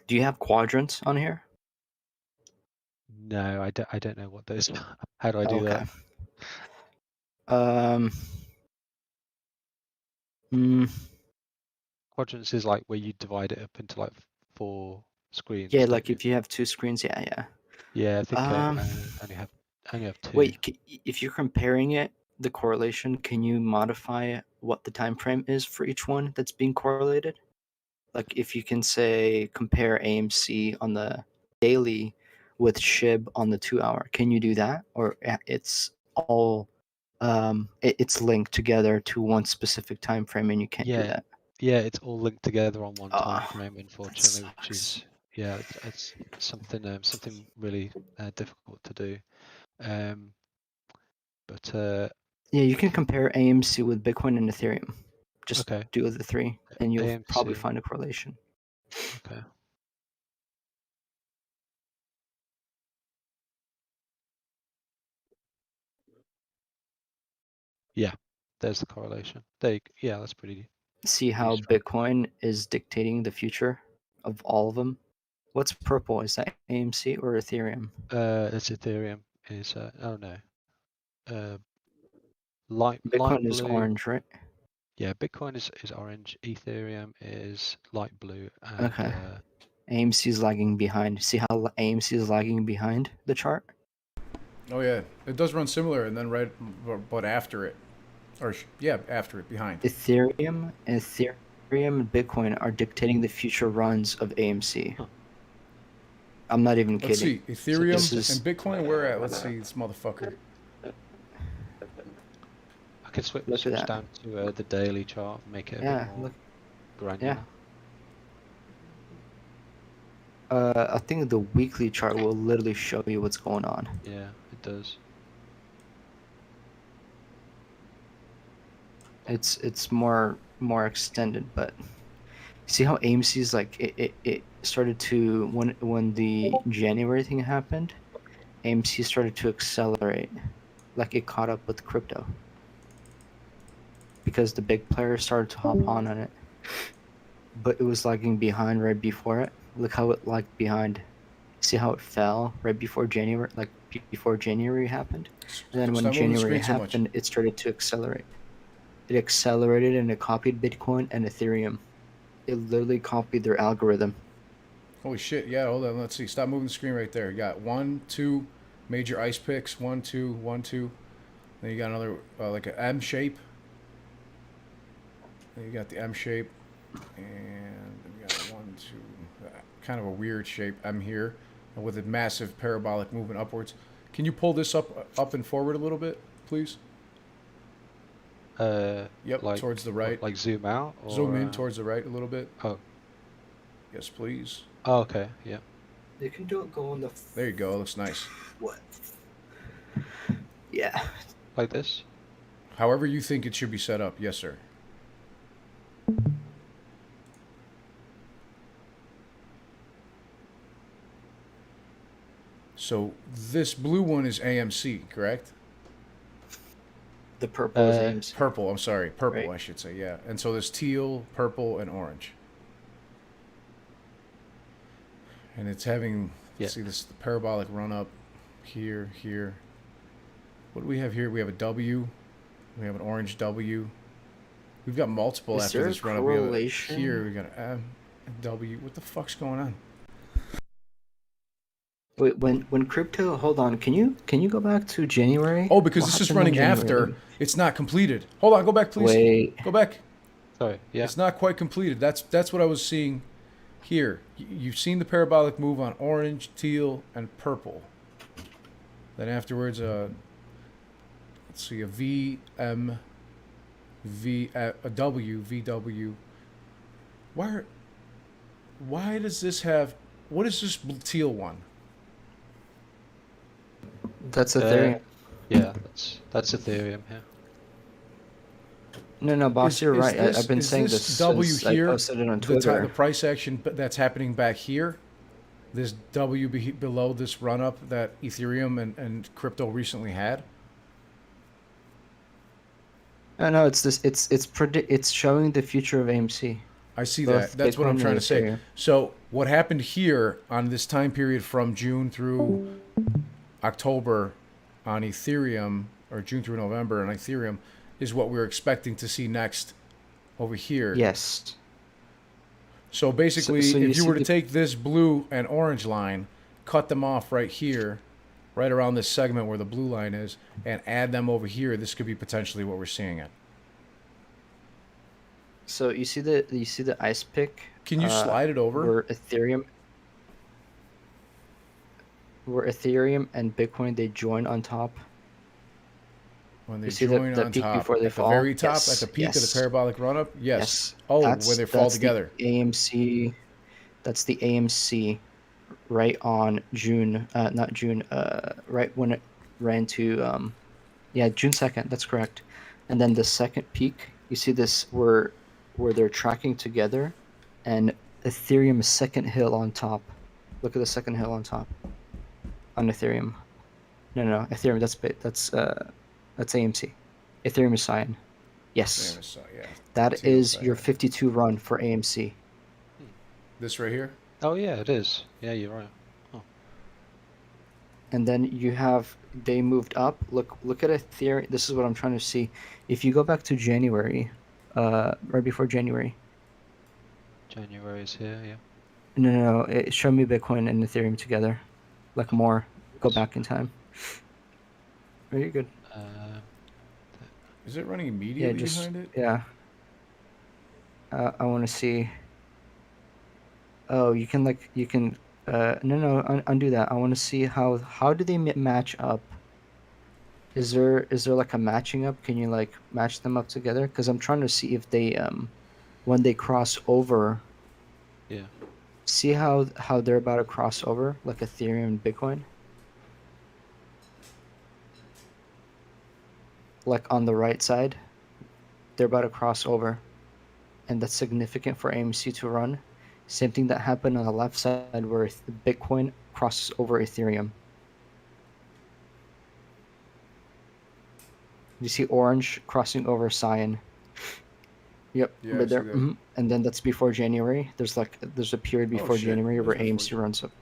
Do you have quadrants on here? No, I don't know what those are. How do I do that? Quadrants is like where you divide it up into like 4 screens. Yeah, like if you have 2 screens, yeah. Yeah, I think I only have 2. Wait, if you're comparing it, the correlation, can you modify what the time frame is for each one that's being correlated? Like if you can say compare AMC on the daily with SHIB on the 2 hour, can you do that? Or it's all it's linked together to one specific time frame and you can't do that? Yeah, it's all linked together on one time frame, unfortunately, which is it's something really difficult to do. But Yeah, you can compare AMC with Bitcoin and Ethereum. Just Okay. do the three, and you'll probably AMC. find a correlation. Okay. Yeah, there's the correlation. Yeah, that's pretty. See how strong. Bitcoin is dictating the future of all of them? What's purple? Is that AMC or Ethereum? It's Ethereum. Oh no. Light Bitcoin is blue. orange, right? Yeah, Bitcoin is orange. Ethereum is light blue. And, Okay. AMC is lagging behind. See how AMC is lagging behind the chart? Oh yeah, it does run similar, and then but after it, or yeah, after it, behind. Ethereum and Bitcoin are dictating the future runs of AMC. Huh. I'm not even Let's kidding. see, Ethereum So and Bitcoin. Where at? Let's see this motherfucker. I can switch Look at that. down to the daily chart and make it a Yeah, bit more look. granular. I think the weekly chart will literally show you what's going on. Yeah, it does. It's more extended, but see how AMC is like it started to when the January thing happened, AMC started to accelerate, like it caught up with crypto because the big players started to hop on it, but it was lagging behind right before it. Look how it lagged behind. See how it fell right before January, like before January happened, and then when Stop moving the January screen so much. happened, it started to accelerate. It accelerated and it copied Bitcoin and Ethereum. It literally copied their algorithm. Holy shit! Yeah, hold on. Let's see. Stop moving the screen right there. You got 1, 2 major ice picks. 1, 2, 1, 2. Then you got another like an M shape. Then you got the M shape, and then you got a 1, 2. Kind of a weird shape M here, with a massive parabolic movement upwards. Can you pull this up and forward a little bit, please? Yep, towards the right. Like zoom out? Or, Zoom in towards the right a little bit. Oh. Yes, please. Oh, okay, yeah. You can do it go on the... There you go, it looks nice. What? Yeah. Like this? However you think it should be set up, yes, sir. So this blue one is AMC, correct? The purple is AMC. Purple, I'm sorry. Purple, right? I should say, yeah. And so there's teal, purple, and orange. And it's having, see this the parabolic run up here, here. What do we have here? We have a W. We have an orange W. We've got multiple after this run up. We have here, we got an M, W. What the fuck's going on? Wait, when crypto, hold on, can you go back to January? Oh, because this is running after. It's not completed. Hold on, go back, please. Wait. Go back. Sorry, yeah. It's not quite completed. That's what I was seeing here. You've seen the parabolic move on orange, teal, and purple. Then afterwards, let's see, a V, M, V, a W, VW. Why does this have, what is this teal one? That's Ethereum. Yeah, that's Ethereum here. No, boss, you're right. I've been saying this W since here, I posted it on Twitter. the price action that's happening back here, this W below this run up that Ethereum and crypto recently had. No, it's this. It's showing the future of AMC. I see that. That's what I'm trying to say. So what happened here on this time period from June through October on Ethereum, or June through November on Ethereum, is what we're expecting to see next over here. Yes. So basically, so if you were to take this blue and orange line, cut them off right here, right around this segment where the blue line is, and add them over here, this could be potentially what we're seeing it. So you see the ice pick? Can you slide it over? Where Ethereum and Bitcoin, they join on top. When they you see join the on peak top, before they at fall? the very top, Yes, at the peak of the yes. parabolic run up. Yes. Oh, That's- where they fall together. The AMC, that's the AMC, right on June. Not June. Right when it ran to Yeah, June 2nd. That's correct. And then the second peak, you see this where they're tracking together, and Ethereum's second hill on top. Look at the second hill on top on Ethereum. No, Ethereum. That's AMC. Ethereum is cyan. Yes. Yeah. That Teal is your cyan. 52 run for AMC. This right here. Oh yeah, it is. Yeah, you're right. Oh. And then you have they moved up. Look at Ethereum. This is what I'm trying to see. If you go back to January, right before January. January is here. Yeah. No. Show me Bitcoin and Ethereum together, like more. Go back in time. Very good. Is it running immediately behind it? Yeah. I want to see. Oh, you can undo that. I want to see how do they match up. Is there like a matching up? Can you like match them up together? Because I'm trying to see if they when they cross over. Yeah. See how they're about to cross over, like Ethereum and Bitcoin. Like on the right side, they're about to cross over, and that's significant for AMC to run. Same thing that happened on the left side where Bitcoin crosses over Ethereum. You see orange crossing over cyan. Yep, Yeah, right there. And then that's before January. There's a period before January where AMC runs up.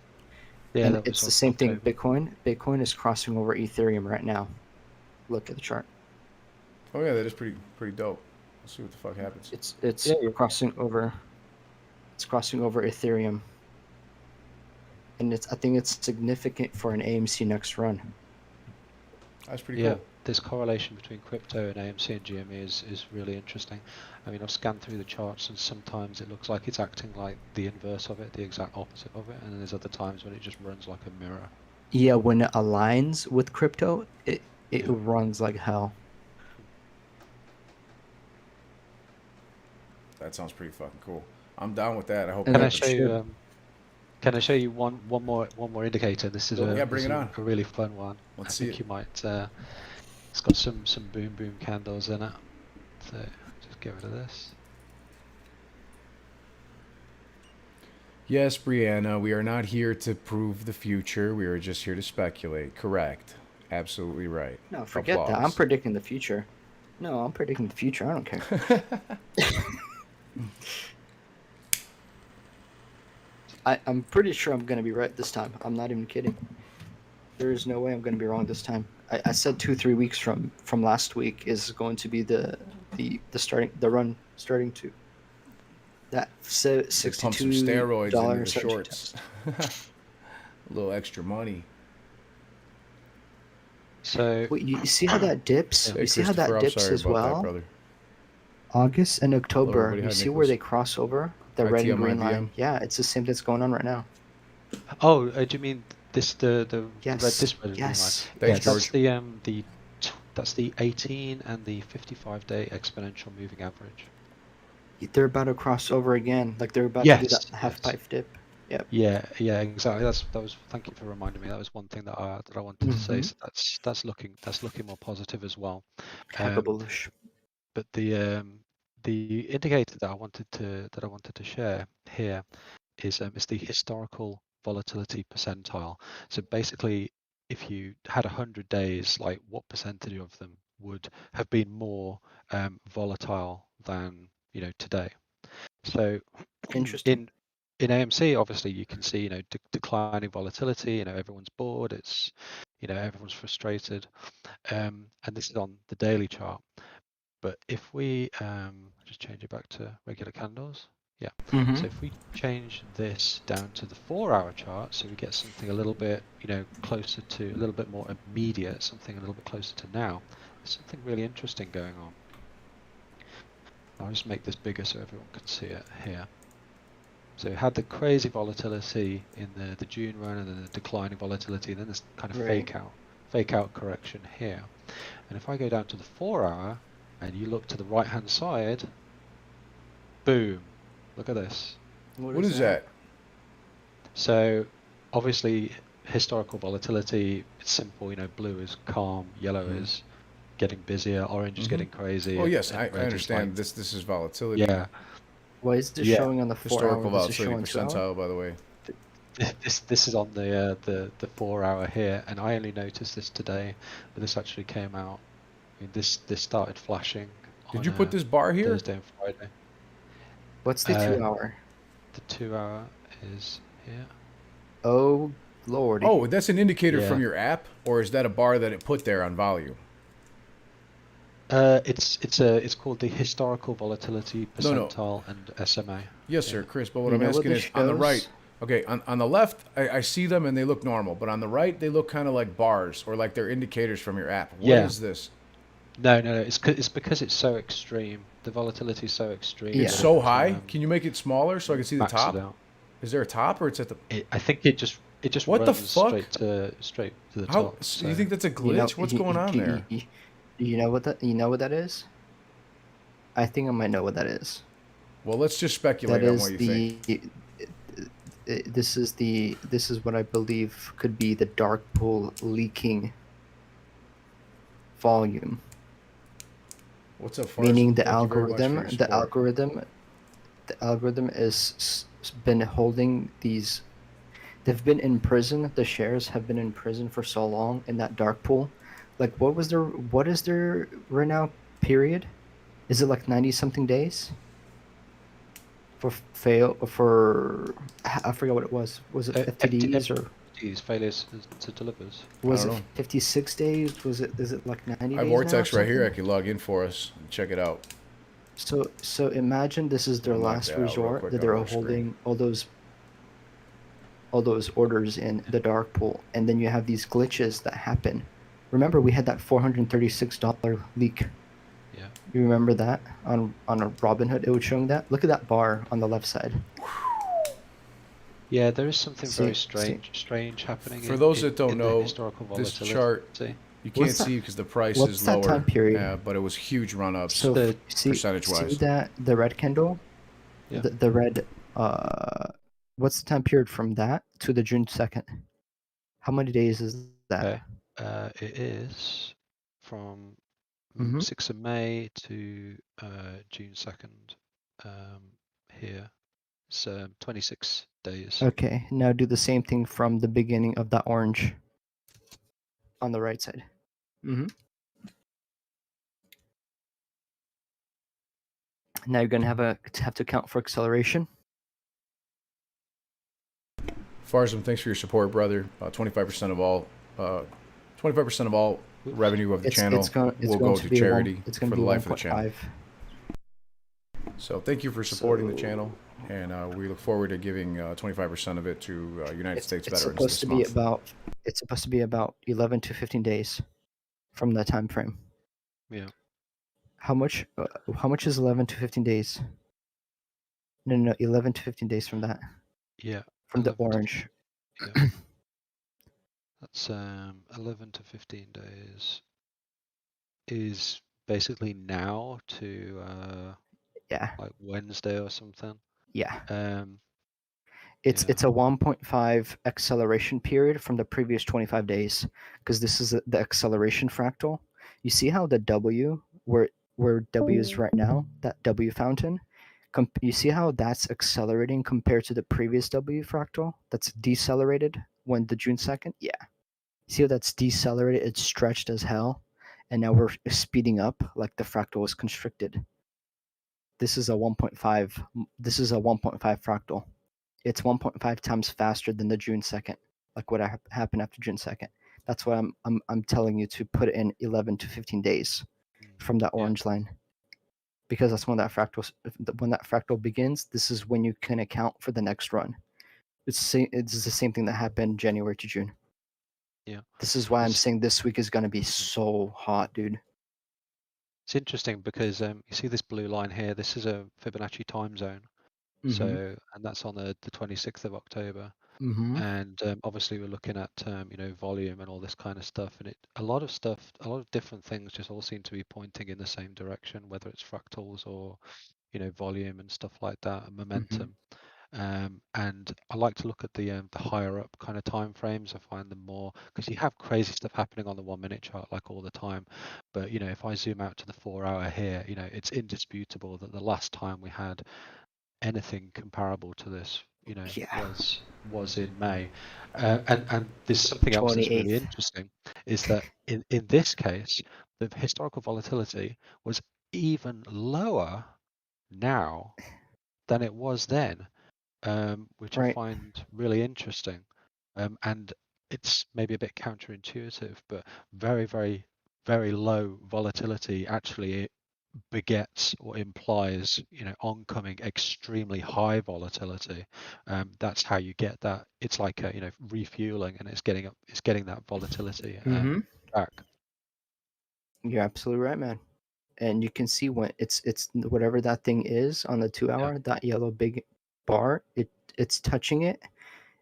Yeah, and that it's was the same thing. October. Bitcoin is crossing over Ethereum right now. Look at the chart. Oh yeah, that is pretty dope. Let's see what the fuck happens. It's crossing over. It's crossing over Ethereum. And I think it's significant for an AMC next run. That's pretty Yeah, cool. this correlation between crypto and AMC and GME is really interesting. I mean, I've scanned through the charts and sometimes it looks like it's acting like the inverse of it, the exact opposite of it, and then there's other times when it just runs like a mirror. Yeah, when it aligns with crypto, it runs like hell. That sounds pretty fucking cool. I'm down with that. I hope. Can I show you? Can I show you one more indicator? This is bring it on. A really fun one. Let's I see think it. you might. It's got some boom candles in it. So just get rid of this. Yes, Brianna, we are not here to prove the future. We are just here to speculate. Correct. Absolutely right. No, forget that. I'm predicting the future. No, I'm predicting the future. I don't care. I'm pretty sure I'm going to be right this time. I'm not even kidding. There is no way I'm going to be wrong this time. I said 2-3 weeks from last week is going to be the run starting to that $62 Pump some steroids into the 72 shorts. A little extra money. So wait, you see how that dips? Hey, you see how that dips as well? That, August and October. everybody. You Hi, see Nicholas. where they cross over? The red and green ITM. line. Yeah, it's the same that's going on right now. Oh, do you mean this the Yes. this red and green line? Yes. Thanks, That's George. that's the 18 and the 55-day exponential moving average. They're about to cross over again. Like they're about to do that half pipe dip. Yep. Yeah, exactly. Thank you for reminding me. That was one thing that I wanted to say. So that's looking more positive as well. Hyper bullish. But the indicator that I wanted to share here is the historical volatility percentile. So basically, if you had 100 days, like what percentage of them would have been more volatile than today? So Interesting. in AMC, obviously you can see declining volatility. Everyone's bored. It's everyone's frustrated, and this is on the daily chart. But if we just change it back to regular candles, yeah. So if we change this down to the 4-hour chart, so we get something a little bit closer to a little bit more immediate, something a little bit closer to now. There's something really interesting going on. I'll just make this bigger so everyone can see it here. So we had the crazy volatility in the June run, and then the declining volatility, and then this kind of fake out correction here. And if I go down to the 4-hour, and you look to the right hand side, boom! Look at this. What is that? So obviously historical volatility. It's simple. Blue is calm, yellow is getting busier, orange is getting crazy. Oh and, yes, and I red is understand. like, This is volatility. yeah, Why is this yeah. showing on the 4 hour? Historical Does it show volatility on 2 hour? percentile, by the way. This is on the 4 hour here, and I only noticed this today, but this actually came out. I mean, this started flashing. Did you put this bar here? Thursday and Friday. What's the 2 hour? The 2 hour is here. Oh lordy. Oh, that's an indicator Yeah. from your app, or is that a bar that it put there on volume? It's called the historical volatility No. percentile and SMA. Yes, sir, Chris. But what You I'm know what asking this is on the shows? right. Okay, on the left, I see them and they look normal, but on the right, they look kind of like bars or like they're indicators from your app. What is Yeah. this? No. It's because it's so extreme. The volatility is so extreme. It's that so it, high. Can you make it smaller so I can see the max it top? out. Is there a top or it's at the? I think it just What the runs fuck? straight to the How? top. So you think that's a glitch? What's going on there? You know what that is? I think I might know what that is. Well, let's just speculate That on is what you think. this is what I believe could be the dark pool leaking volume. What's up, Farsi? Meaning the Thank you very much for algorithm, your the support. algorithm is been holding these. They've been in prison. The shares have been in prison for so long in that dark pool. Like, what is their right now period? Is it like 90 something days? I forget what it was. Was it FTDs or FTDs, failures to delivers. was I it don't know. 56 days? Is it like 90 I days have now Vortex or right here. I something? can log in for us and check it out. So imagine this is their Unlock last that out real resort, quick that on they're our screen. holding all those orders in the dark pool, and then you have these glitches that happen. Remember, we had that $436 leak. Yeah. You remember that on a Robinhood? It was showing that. Look at that bar on the left side. Yeah, there is something very See. strange happening. For those that don't in the know, historical this volatility. chart you can't What's that- see because the price what's is that lower. time period? Yeah, but it was huge run-ups So see percentage-wise. that the red candle, Yeah. the red. What's the time period from that to the June 2nd? How many days is that? Okay. It is from Mhm. 6th of May to June 2nd. Here, it's 26 days. Okay, now do the same thing from the beginning of that orange on the right side. Mm-hmm. Now you're gonna have to account for acceleration. Farzam, thanks for your support, brother. 25% of all, 25% of all revenue of the channel will go to charity It's for gonna the be life of the channel. 1.5. So thank you for supporting the channel, and we look forward to giving 25% of it to United States It's veterans supposed this to be month. it's supposed to be about 11 to 15 days from that time frame. Yeah. How much is 11 to 15 days? No, 11 to 15 days from that. Yeah. From the 11 to orange. Yeah. That's 11 to 15 days. Is basically now to Yeah. like Wednesday or something. Yeah. Yeah. It's a 1.5 acceleration period from the previous 25 days, because this is the acceleration fractal. You see how the W, where W is right now, that W fountain, you see how that's accelerating compared to the previous W fractal that's decelerated when the June 2nd? Yeah. See how that's decelerated? It's stretched as hell, and now we're speeding up like the fractal was constricted. This is a 1.5. This is a 1.5 fractal. It's 1.5 times faster than the June 2nd, like what happened after June 2nd. That's why I'm telling you to put in 11 to 15 days from that orange line, because that's when that fractal begins. This is when you can account for the next run. It's the same thing that happened January to June. Yeah. This is why I'm saying this week is gonna be so hot, dude. It's interesting because you see this blue line here. This is a Fibonacci time zone. So, and that's on the 26th of October. And obviously we're looking at volume and all this kind of stuff, and a lot of different things just all seem to be pointing in the same direction, whether it's fractals or volume and stuff like that, and momentum. And I like to look at the higher up kind of time frames. I find them more, because you have crazy stuff happening on the 1 minute chart like all the time. But if I zoom out to the 4 hour here, it's indisputable that the last time we had anything comparable to this, was in May. And there's something else that's really 28th. interesting, is that in this case, the historical volatility was even lower now than it was then, which I Right. find really interesting. And it's maybe a bit counterintuitive, but very, very, very low volatility actually begets or implies, oncoming extremely high volatility. That's how you get that. It's like refueling, and it's getting that volatility back. You're absolutely right, man. And you can see when it's whatever that thing is on the 2 hour, that yellow big bar, it's touching it,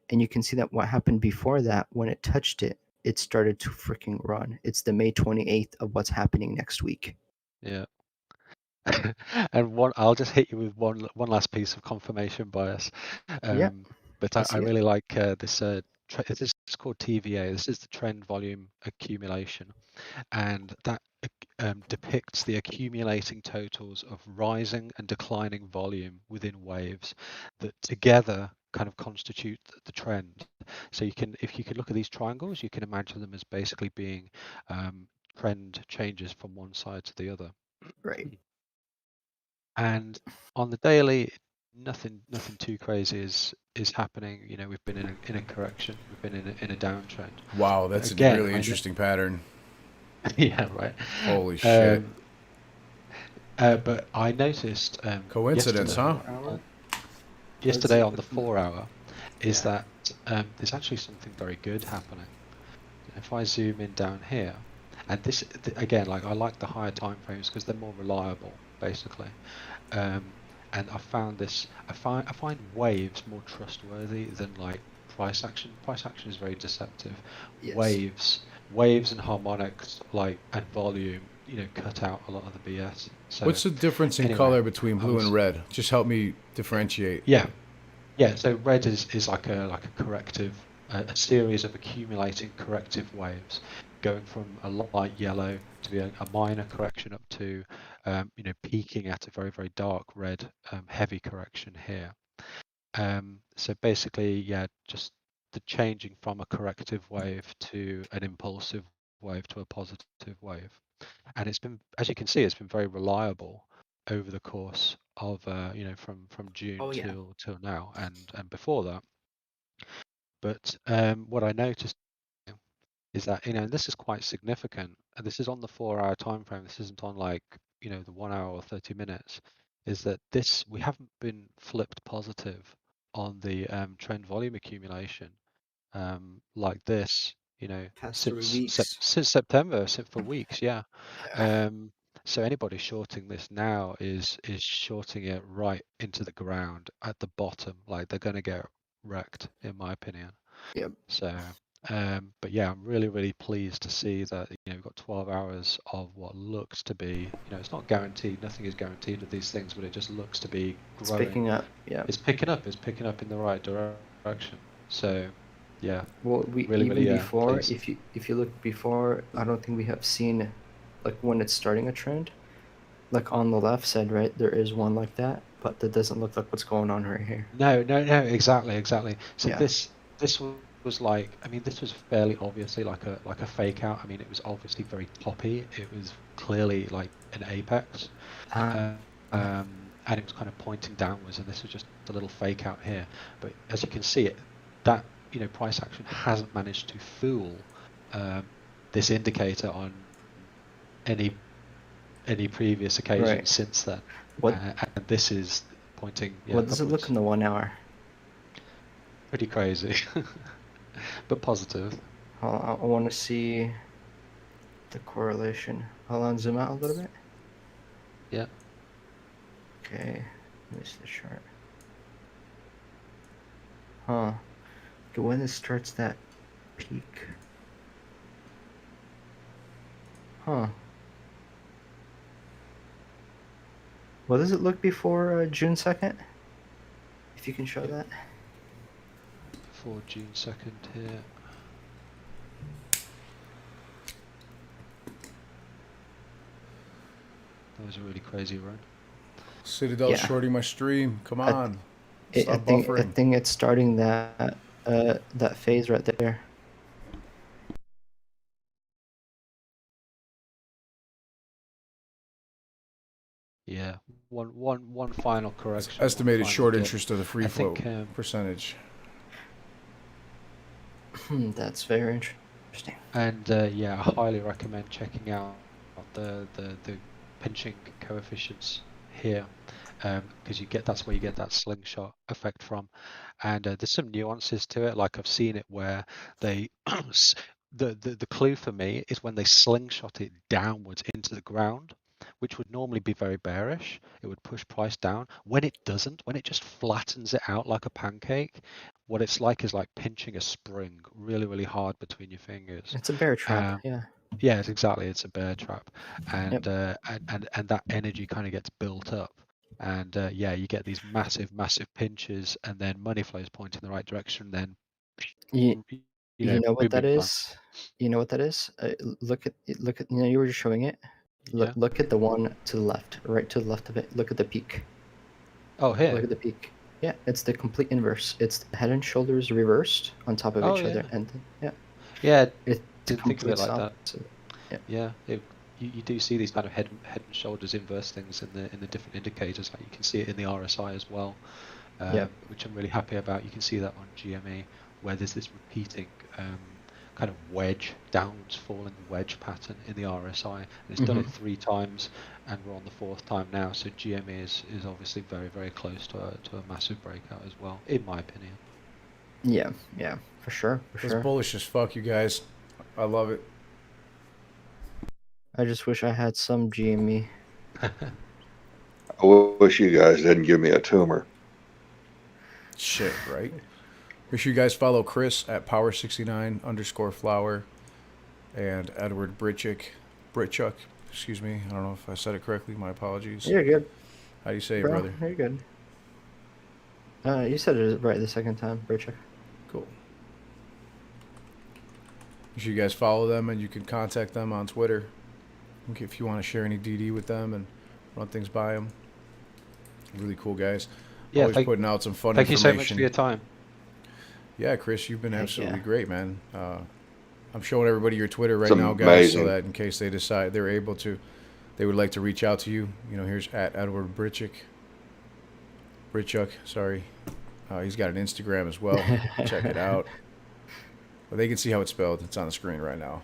and you can see that what happened before that, when it touched it, it started to freaking run. It's the May 28th of what's happening next week. Yeah. And I'll just hit you with one last piece of confirmation bias. But I really like this. This is called TVA. This is the trend volume accumulation, and that depicts the accumulating totals of rising and declining volume within waves that together kind of constitute the trend. So if you can look at these triangles, you can imagine them as basically being trend changes from one side to the other. Right. And on the daily, nothing too crazy is happening. We've been in a correction. We've been in a downtrend. Wow, that's a really interesting pattern. Yeah, right. Holy shit. But I noticed coincidence, huh? Yesterday on the 4 hour, is that there's actually something very good happening. If I zoom in down here, and this again, like I like the higher time frames because they're more reliable, basically. And I found this. I find waves more trustworthy than like price action. Price action is very deceptive. Yes. Waves and harmonics, and volume, cut out a lot of the BS. So what's the difference in color between blue and red? Just help me differentiate. Yeah. So red is like a corrective, a series of accumulating corrective waves, going from a light yellow to be a minor correction up to, peaking at a very, very dark red, heavy correction here. So basically, just the changing from a corrective wave to an impulsive wave to a positive wave. And it's been, as you can see, it's been very reliable over the course of, from June till now and before that. But what I noticed is that, and this is quite significant, and this is on the 4 hour time frame, this isn't on the 1 hour or 30 minutes, is that we haven't been flipped positive on the trend volume accumulation like this, since September, for weeks, so anybody shorting this now is shorting it right into the ground at the bottom. Like they're going to get wrecked, in my opinion. Yep. So, but yeah, I'm really, really pleased to see that we've got 12 hours of what looks to be, it's not guaranteed. Nothing is guaranteed with these things, but it just looks to be growing. It's picking up. Yeah. It's picking up. It's picking up in the right direction. So, yeah. Well, really, even really, before, pleased. if you look before, I don't think we have seen, like when it's starting a trend, like on the left side, right? There is one like that, but that doesn't look like what's going on right here. No, exactly. So this was like, I mean, this was fairly obviously like a fake out. I mean, it was obviously very toppy. It was clearly like an apex, and it was kind of pointing downwards. And this was just a little fake out here. But as you can see, that price action hasn't managed to fool this indicator on any previous occasion since then. And this is pointing. What does it look in the 1 hour? Pretty crazy, but positive. I want to see the correlation. Hold on, zoom out a little bit. Yeah. Okay, let me see the chart. Huh. Okay, when it starts that peak. Huh. What does it look before June 2nd? if you can show that. For June 2nd here. That was a really crazy run. Citadel shorting my stream. Come on. I think it's starting that that phase right there. Yeah, one final correction. Estimated final short dip. interest of the free I float think, percentage. That's very interesting. And yeah, I highly recommend checking out the pinching coefficients here, because that's where you get that slingshot effect from. And there's some nuances to it. Like I've seen it where they the clue for me is when they slingshot it downwards into the ground, which would normally be very bearish. It would push price down. When it doesn't, when it just flattens it out like a pancake, what it's like is like pinching a spring really, really hard between your fingers. It's a bear trap, yeah. Yeah, it's a bear trap, and and that energy kind of gets built up, and yeah, you get these massive pinches, and then money flows point in the right direction. Then you know what that boom, is? You know what that is? Look at you know, you were just showing it. Look at the one to the left, right to the left of it. Look at the peak. Oh, here. Look at the peak. Yeah, it's the complete inverse. It's the head and shoulders reversed on top of each other, and yeah, it's didn't think of it like that. opposite. Yeah, you do see these kind of head and shoulders inverse things in the different indicators. Like you can see it in the RSI as well, which I'm really happy about. You can see that on GME where there's this repeating kind of wedge, downwards falling wedge pattern in the RSI. And it's done it 3 times, and we're on the 4th time now. So GME is obviously very, very close to a massive breakout as well, in my opinion. Yeah, for sure. It's bullish as fuck, you guys. I love it. I just wish I had some GME. I wish you guys didn't give me a tumor. Shit, right? Make sure you guys follow Chris at power69_flower and Edward Britchuk, excuse me. I don't know if I said it correctly. My apologies. You're good. How do you say it, Bro, brother? You're good. You said it right the second time, Britchuk. Cool. Make sure you guys follow them, and you can contact them on Twitter if you want to share any DD with them and run things by them. Really cool guys. Yeah, always putting out some fun thank information. you so much for your time. Yeah, Chris, you've been absolutely great, man. I'm showing everybody your Twitter right It's now, guys, amazing. so that in case they decide they're able to, they would like to reach out to you. You know, here's at Edward Britchuk, sorry. He's got an Instagram as well. Check it out. But they can see how it's spelled. It's on the screen right now.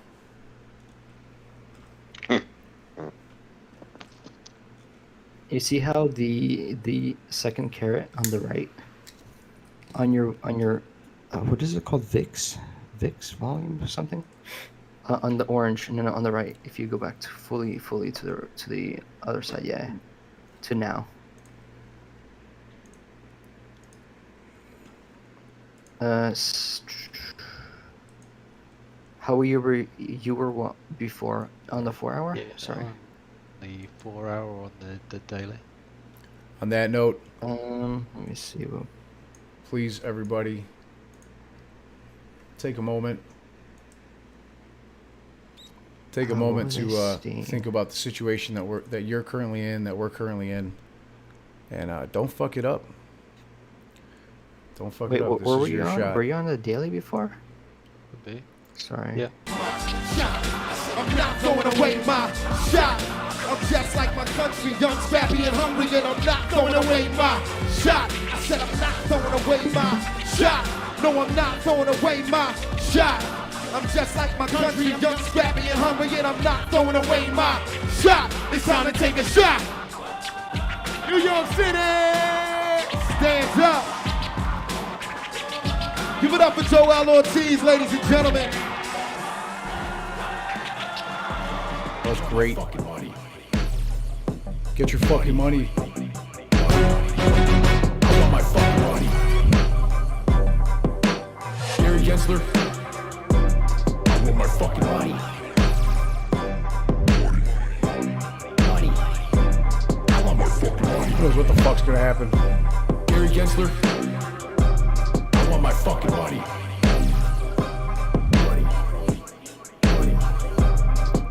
You see how the second caret on the right, on your what is it called, VIX volume or something, on the orange, no, on the right. If you go back to fully to the other side, yeah, to now. How you were what before on the 4 hour? Yeah, Sorry. The 4 hour on the daily. On that note, let me see. Please, everybody, take a moment. Take a moment to think about the situation that you're currently in, that we're currently in, and don't fuck it up. Don't fuck it up. This is your shot. Were you on the daily before? Could be. Sorry. Yeah. I'm not throwing away my shot. I'm just like my country, young, scrappy, and hungry, and I'm not throwing away my shot. I said I'm not throwing away my shot. No, I'm not throwing away my shot. I'm just like my country, young, scrappy, and hungry, and I'm not throwing away my shot. It's time to take a shot. New York City, stand up. Give it up for Joel Ortiz, ladies and gentlemen. That was great. Get your fucking money. I want my fucking money. Gary Gensler. I want my fucking money. Money. I want my fucking money. Who knows what the fuck's gonna happen? Gary Gensler. fucking money.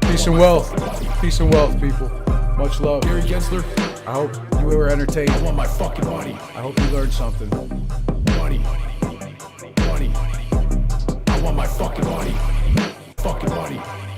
Peace and wealth. Peace and wealth, people. Much love. Gary Gensler, I hope you were entertained. I want my fucking money. I hope you learned something. Money. Money. I want my fucking money. Fucking money.